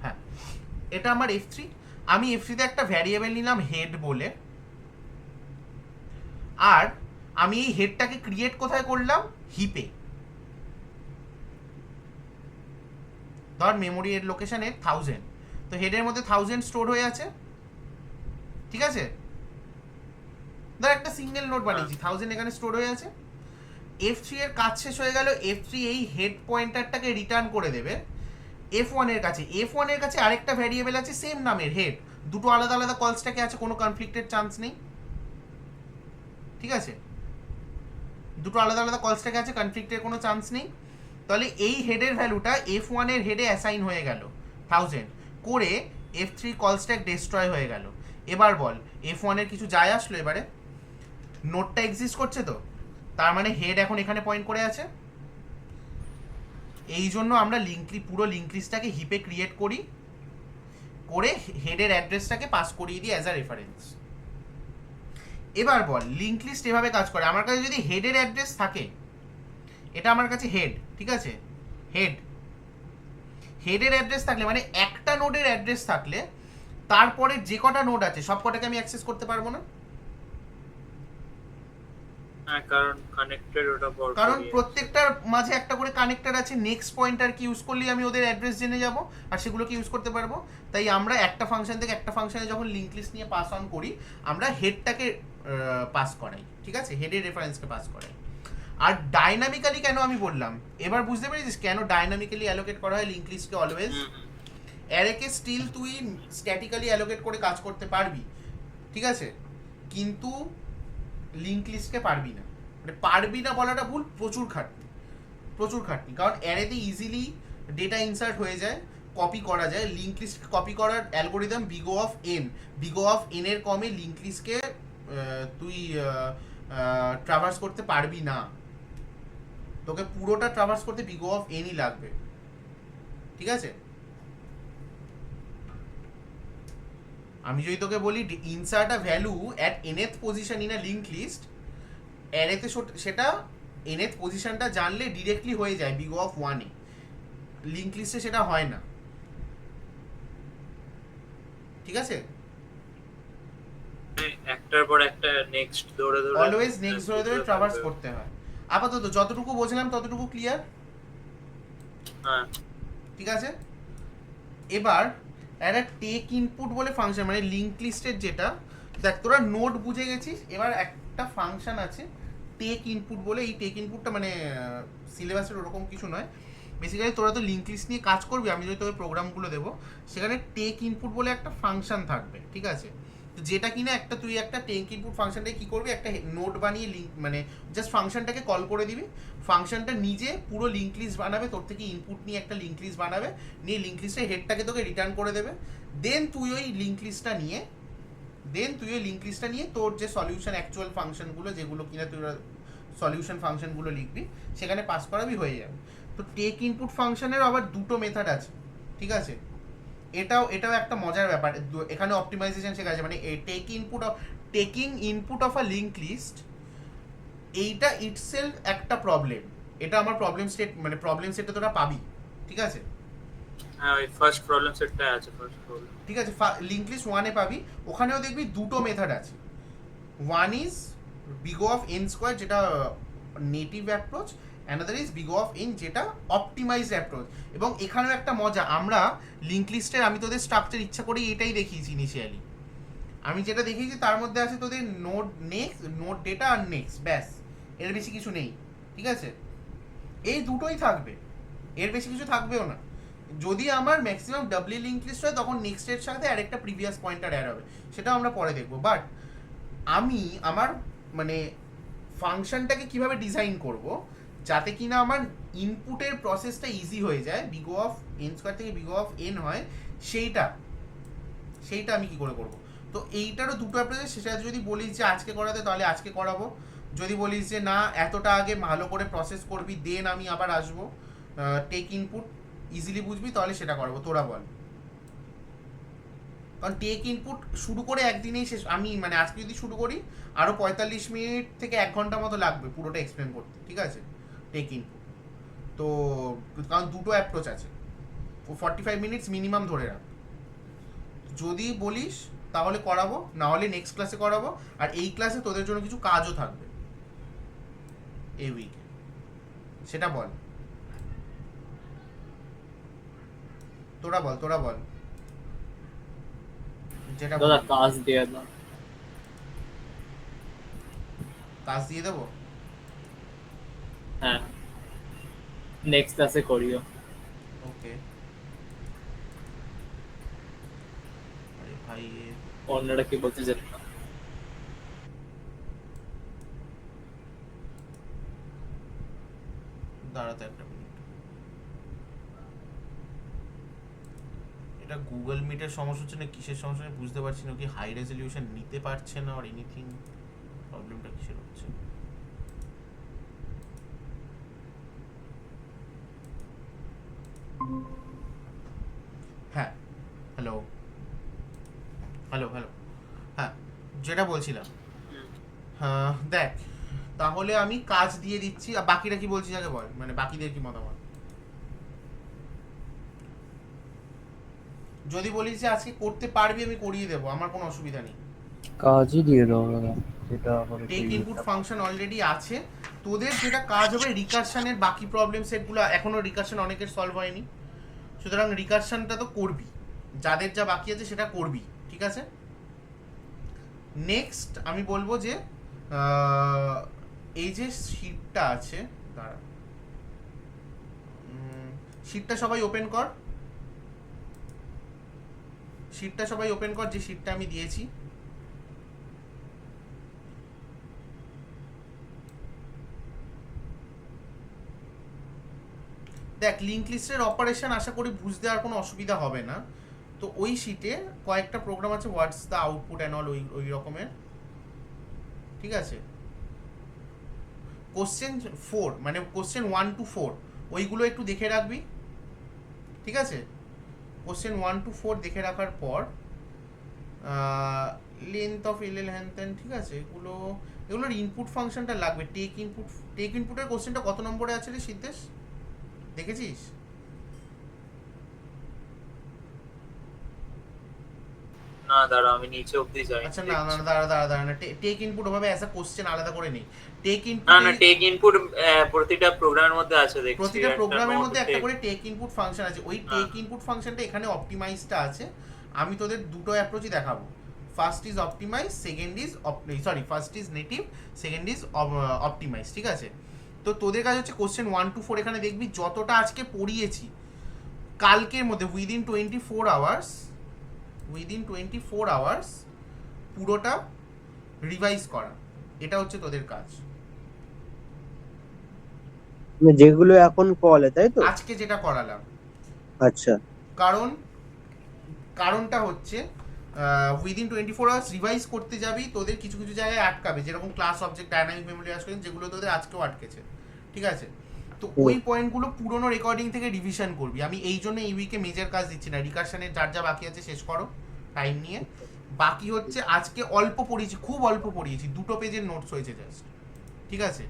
হ্যাঁ, এটা আমার F3, আমি F3-তে একটা ভ্যারিয়েবল নিলাম হেড বলে, আর আমি এই হেডটাকে ক্রিয়েট কোথায় করলাম? হিপে। ধর মেমোরি এর লোকেশন 1000, তো হেডের মধ্যে 1000 স্টোর হয়ে আছে, ঠিক আছে? ধর একটা সিঙ্গেল নোট বানিয়েছি, 1000 এখানে স্টোর হয়ে আছে। F3 এর কাজ শেষ হয়ে গেল, F3 এই হেড পয়েন্টারটাকে রিটার্ন করে দেবে F1 এর কাছে। F1 এর কাছে আরেকটা ভ্যারিয়েবল আছে সেম নামের হেড, দুটো আলাদা আলাদা কল স্ট্যাকে আছে, কোনো কনফ্লিক্টের চান্স নেই, ঠিক আছে? দুটো আলাদা আলাদা কল স্ট্যাকে আছে, কনফ্লিক্টের কোনো চান্স নেই। তাহলে এই হেডের ভ্যালুটা F1 এর হেডে অ্যাসাইন হয়ে গেল 1000 করে, F3 কল স্ট্যাক ডিস্ট্রয় হয়ে গেল। এবার বল F1 এর কিছু যায় আসলো? এবারে নোডটা এক্সিস্ট করছে তো, তার মানে হেড এখন এখানে পয়েন্ট করে আছে। এই জন্য আমরা পুরো লিঙ্ক লিস্টটাকে হিপে ক্রিয়েট করি, করে হেডের অ্যাড্রেসটাকে পাস করিয়ে দিই অ্যাজ আ রেফারেন্স। এবার বল লিঙ্ক লিস্ট এভাবে কাজ করে। আমার কাছে যদি হেডের অ্যাড্রেস থাকে, এটা আমার কাছে হেড, ঠিক আছে? হেডের অ্যাড্রেস থাকলে মানে একটা নোডের অ্যাড্রেস থাকলে তারপরে যে কটা নোড আছে সব কটাকে আমি অ্যাক্সেস করতে পারবো না, হ্যাঁ কারণ কানেক্টেড ওটা বড়, কারণ প্রত্যেকটার মাঝে একটা করে কানেক্টর আছে। নেক্সট পয়েন্টার কি ইউজ করলেই আমি ওদের অ্যাড্রেস জেনে যাব আর সেগুলোকে ইউজ করতে পারবো। তাই আমরা একটা ফাংশন থেকে একটা ফাংশনে যখন লিঙ্ক লিস্ট নিয়ে পাস অন করি, আমরা হেডটাকে পাস করাই, ঠিক আছে? হেডের রেফারেন্সকে পাস করাই। আর ডাইনামিক্যালি কেন আমি বললাম, এবার বুঝতে পেরেছিস কেন ডাইনামিক্যালি অ্যালোকেট করা হয় লিঙ্ক লিস্টকে অলওয়েজ? অ্যারেকে স্টিল তুই স্ট্যাটিক্যালি অ্যালোকেট করে কাজ করতে পারবি, ঠিক আছে? কিন্তু লিঙ্ক লিস্টকে পারবি না। মানে পারবি না বলাটা ভুল, প্রচুর খাটনি। কারণ অ্যারেতে ইজিলি ডেটা ইনসার্ট হয়ে যায়, কপি করা যায়। লিঙ্ক লিস্ট কপি করার অ্যালগোরিদম বিগো অফ এন এর কমে লিঙ্ক লিস্টকে তুই ট্রাভার্স করতে পারবি না। তোকে পুরোটা ট্রাভার্স করতে বিগো অফ এনই লাগবে, ঠিক আছে? আমি যদি তোকে বলি insert a value at nth position in a link list, অ্যারেতে সেটা nth পজিশনটা জানলে ডিরেক্টলি হয়ে যায় বিগো অফ 1 এ। লিঙ্ক লিস্টে সেটা হয় না, ঠিক আছে? একটার পর একটা নেক্সট ধরে অলওয়েজ নেক্সট ধরে ট্রাভার্স করতে হয়। আপাতত যতটুকু বুঝলাম ততটুকু ক্লিয়ার, হ্যাঁ ঠিক আছে? এবার একটা টেক ইনপুট বলে ফাংশন, মানে লিঙ্ক লিস্টের যেটা, দেখ তোরা নোড বুঝে গেছিস, এবার একটা ফাংশন আছে টেক ইনপুট বলে। এই টেক ইনপুটটা মানে সিলেবাসের ওরকম কিছু নয়, বেসিক্যালি তোরা তো লিঙ্ক লিস্ট নিয়ে কাজ করবি, আমি যদি তোকে প্রোগ্রামগুলো দেবো সেখানে টেক ইনপুট বলে একটা ফাংশন থাকবে, ঠিক আছে? যেটা কিনা তুই একটা টেক ইনপুট ফাংশনটাকে কি করবি, একটা নোড বানিয়ে লিঙ্ক মানে জাস্ট ফাংশনটাকে কল করে দিবি। ফাংশনটা নিজে পুরো লিঙ্ক লিস্ট বানাবে, তোর থেকে ইনপুট নিয়ে একটা লিঙ্ক লিস্ট বানাবে, নিয়ে লিঙ্ক লিস্টের হেডটাকে তোকে রিটার্ন করে দেবে। দেন তুই ওই লিঙ্ক লিস্টটা নিয়ে তোর যে সলিউশন অ্যাকচুয়াল ফাংশনগুলো, যেগুলো কিনা তুই সলিউশন ফাংশনগুলো লিখবি, সেখানে পাস করাবি, হয়ে যাবে। তো টেক ইনপুট ফাংশনের আবার দুটো মেথড আছে, ঠিক আছে? এটাও একটা মজার ব্যাপার, এখানে অপটিমাইজেশন শেখা আছে। মানে taking input of a link list, এইটা ইটসেলফ একটা প্রবলেম। এটা আমার প্রবলেম সেটে তোরা পাবি, ঠিক আছে? হ্যাঁ ওই ফার্স্ট প্রবলেম সেটটা আছে, ফার্স্ট প্রবলেম, ঠিক আছে? লিঙ্ক লিস্ট 1 এ পাবি, ওখানেও দেখবি দুটো মেথড আছে। One is big O of N square, যেটা native approach, another is big O of N, যেটা অপটিমাইজড অ্যাপ্রোচ। এবং এখানেও একটা মজা, আমরা লিঙ্ক লিস্টের, আমি তোদের স্ট্রাকচার ইচ্ছা করে এটাই দেখিয়েছি ইনিশিয়ালি। আমি যেটা দেখিয়েছি তার মধ্যে আছে তোদের নোড ডেটা আর নেক্সট, ব্যাস, এর বেশি কিছু নেই, ঠিক আছে? এই দুটোই থাকবে, এর বেশি কিছু থাকবেও না। যদি আমার ম্যাক্সিমাম ডাবলি লিঙ্ক লিস্ট হয়, তখন নেক্সটের সাথে আরেকটা প্রিভিয়াস পয়েন্টার অ্যাড হবে, সেটা আমরা পরে দেখবো। বাট আমি আমার মানে ফাংশনটাকে কিভাবে ডিজাইন করব যাতে কিনা আমার ইনপুটের প্রসেসটা ইজি হয়ে যায়, বিগো অফ এন স্কোয়ার থেকে বিগো অফ এন হয়, সেইটা আমি কি করে করব। তো এইটারও দুটো অ্যাপ্রোচ। সেটা যদি বলিস যে আজকে করাতে, তাহলে আজকে করাবো। যদি বলিস যে না এতটা আগে ভালো করে প্রসেস করবি, দেন আমি আবার আসবো, টেক ইনপুট ইজিলি বুঝবি, তাহলে সেটা করাবো। তোরা বল। কারণ টেক ইনপুট শুরু করে একদিনেই শেষ, আমি মানে আজকে যদি শুরু করি আরও 45 মিনিট থেকে 1 ঘন্টা মতো লাগবে পুরোটা এক্সপ্লেন করতে, ঠিক আছে? টেক ইনপুট তো, কারণ দুটো অ্যাপ্রোচ আছে, 45 মিনিটস মিনিমাম ধরে রাখ। যদি বলিস তাহলে করাবো, না হলে নেক্সট ক্লাসে করাবো। আর এই ক্লাসে তোদের জন্য কিছু কাজও থাকবে এই উইকে, সেটা বল। তোরা বল যেটা দাদা কাজ দিয়ে দাও। কাজ দিয়ে দেবো। হ্যাঁ, নেক্সট ক্লাসে করিও। ওকে। আরে ভাই অন্যরা কি বলতে জানি না। দাঁড়াতে একটা মিনিট। এটা গুগল মিটের সমস্যা হচ্ছে না কিসের সমস্যা আমি বুঝতে পারছি না, কি হাই রেজলিউশন নিতে পারছে না আর এনিথিং, প্রবলেমটা কিসের হচ্ছে? হ্যাঁ, হ্যালো হ্যালো হ্যালো, হ্যাঁ যেটা বলছিলাম, হ্যাঁ দেখ তাহলে আমি কাজ দিয়ে দিচ্ছি, আর বাকিরা কি বলছিস আগে বল, মানে বাকিদের কি মতামত? যদি বলিস যে আজকে করতে পারবি আমি করিয়ে দেবো, আমার কোনো অসুবিধা নেই। কাজই দিয়ে দাও দাদা, যেটা আবার টেক ইনপুট ফাংশন অলরেডি আছে, তোদের যেটা কাজ হবে রিকারশনের বাকি প্রবলেম সেটগুলো, এখনো রিকারশন অনেকের সলভ হয়নি, সুতরাং রিকারশনটা তো করবি, যাদের যা বাকি আছে সেটা করবি, ঠিক আছে? নেক্সট আমি বলবো যে এই যে শিটটা আছে, দাঁড়া, শিটটা সবাই ওপেন কর, শিটটা সবাই ওপেন কর, যে শিটটা আমি দিয়েছি। দেখ লিঙ্ক লিস্টের অপারেশন আশা করি বুঝতে আর কোনো অসুবিধা হবে না। তো ওই শিটে কয়েকটা প্রোগ্রাম আছে, what's the output and all, ওই রকমের, ঠিক আছে? কোশ্চেন 4 মানে কোশ্চেন 1 to 4 ওইগুলো একটু দেখে রাখবি, ঠিক আছে? কোশ্চেন 1 to 4 দেখে রাখার পর লেন্থ অফ এলএল হ্যান ত্যান, ঠিক আছে? এগুলোর ইনপুট ফাংশনটা লাগবে। টেক ইনপুটের কোশ্চেনটা কত নম্বরে আছে রে সিদ্ধেশ, দেখেছিস? না দাঁড়া, আমি নিচে অবধি যাই। আচ্ছা না না দাঁড়া না, টেক ইনপুট ওভাবে অ্যাজ আ কোশ্চেন আলাদা করে নেই। টেক ইনপুট না না, টেক ইনপুট প্রতিটা প্রোগ্রামের মধ্যে আছে দেখছি। প্রতিটা একটা প্রোগ্রামের note মধ্যে একটা take- করে টেক ইনপুট ফাংশন আছে, ওই টেক ইনপুট ফাংশনটা এখানে অপটিমাইজটা আছে। আমি তোদের দুটো অ্যাপ্রোচই দেখাবো, first is optimise, second is first is native, second is optimise, ঠিক আছে? তো তোদের কাছে হচ্ছে কোশ্চেন 1 to 4 এখানে দেখবি যতটা আজকে পড়িয়েছি কালকের মধ্যে উইদিন 24 আওয়ার্স পুরোটা রিভাইজ করা, এটা হচ্ছে তোদের কাজ। যেগুলো এখন কলে, তাই তো? আজকে যেটা করালাম, আচ্ছা, কারণটা হচ্ছে উইদিন 24 আওয়ার্স রিভাইজ করতে যাবি, তোদের কিছু কিছু জায়গায় আটকাবে, যেরকম ক্লাস অবজেক্ট, ডায়নামিক মেমোরি আসবেন, যেগুলো তোদের আজকেও আটকেছে, ঠিক আছে? তো ওই পয়েন্টগুলো পুরোনো রেকর্ডিং থেকে রিভিশন করবি। আমি এই জন্য এই উইকে মেজর কাজ দিচ্ছি না, রিকারশনের যার যা বাকি আছে শেষ করো টাইম নিয়ে। বাকি হচ্ছে আজকে অল্প পড়িয়েছি, খুব অল্প পড়িয়েছি, 2 পেজের নোটস হয়েছে জাস্ট, ঠিক আছে?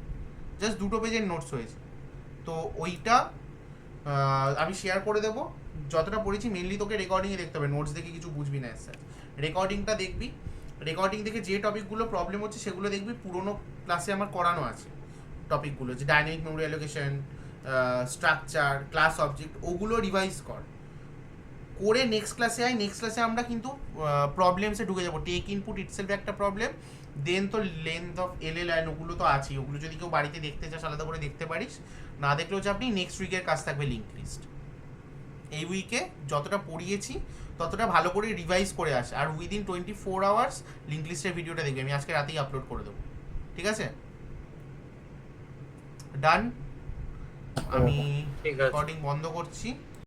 জাস্ট 2 পেজের নোটস হয়েছে। তো ওইটা আমি শেয়ার করে দেবো, যতটা পড়েছি মেনলি তোকে রেকর্ডিংয়ে দেখতে হবে, নোটস দেখে কিছু বুঝবি না স্যার। রেকর্ডিংটা দেখবি, রেকর্ডিং দেখে যে টপিকগুলো প্রবলেম হচ্ছে সেগুলো দেখবি, পুরোনো ক্লাসে আমার করানো আছে টপিকগুলো, যে dynamic memory allocation, structure, class object, ওগুলো রিভাইজ করে নেক্সট ক্লাসে নেক্সট ক্লাসে আমরা কিন্তু প্রবলেমসে ঢুকে যাবো। টেক ইনপুট ইটসেলফ একটা প্রবলেম, দেন তো লেন্থ অফ এলএল অ্যান্ড ওগুলো তো আছেই, ওগুলো যদি কেউ বাড়িতে দেখতে চাস আলাদা করে দেখতে পারিস, না দেখলেও হচ্ছে আপনি নেক্সট উইকের কাজ থাকবে লিঙ্ক লিস্ট। এই উইকে যতটা পড়িয়েছি ততটা ভালো করে রিভাইজ করে আসে, আর উইদিন 24 আওয়ার্স লিঙ্ক লিস্টের ভিডিওটা দেখবি, আমি আজকে রাতেই আপলোড করে দেবো, ঠিক আছে? ডান, আমি ঠিক আছে। রেকর্ডিং বন্ধ করছি।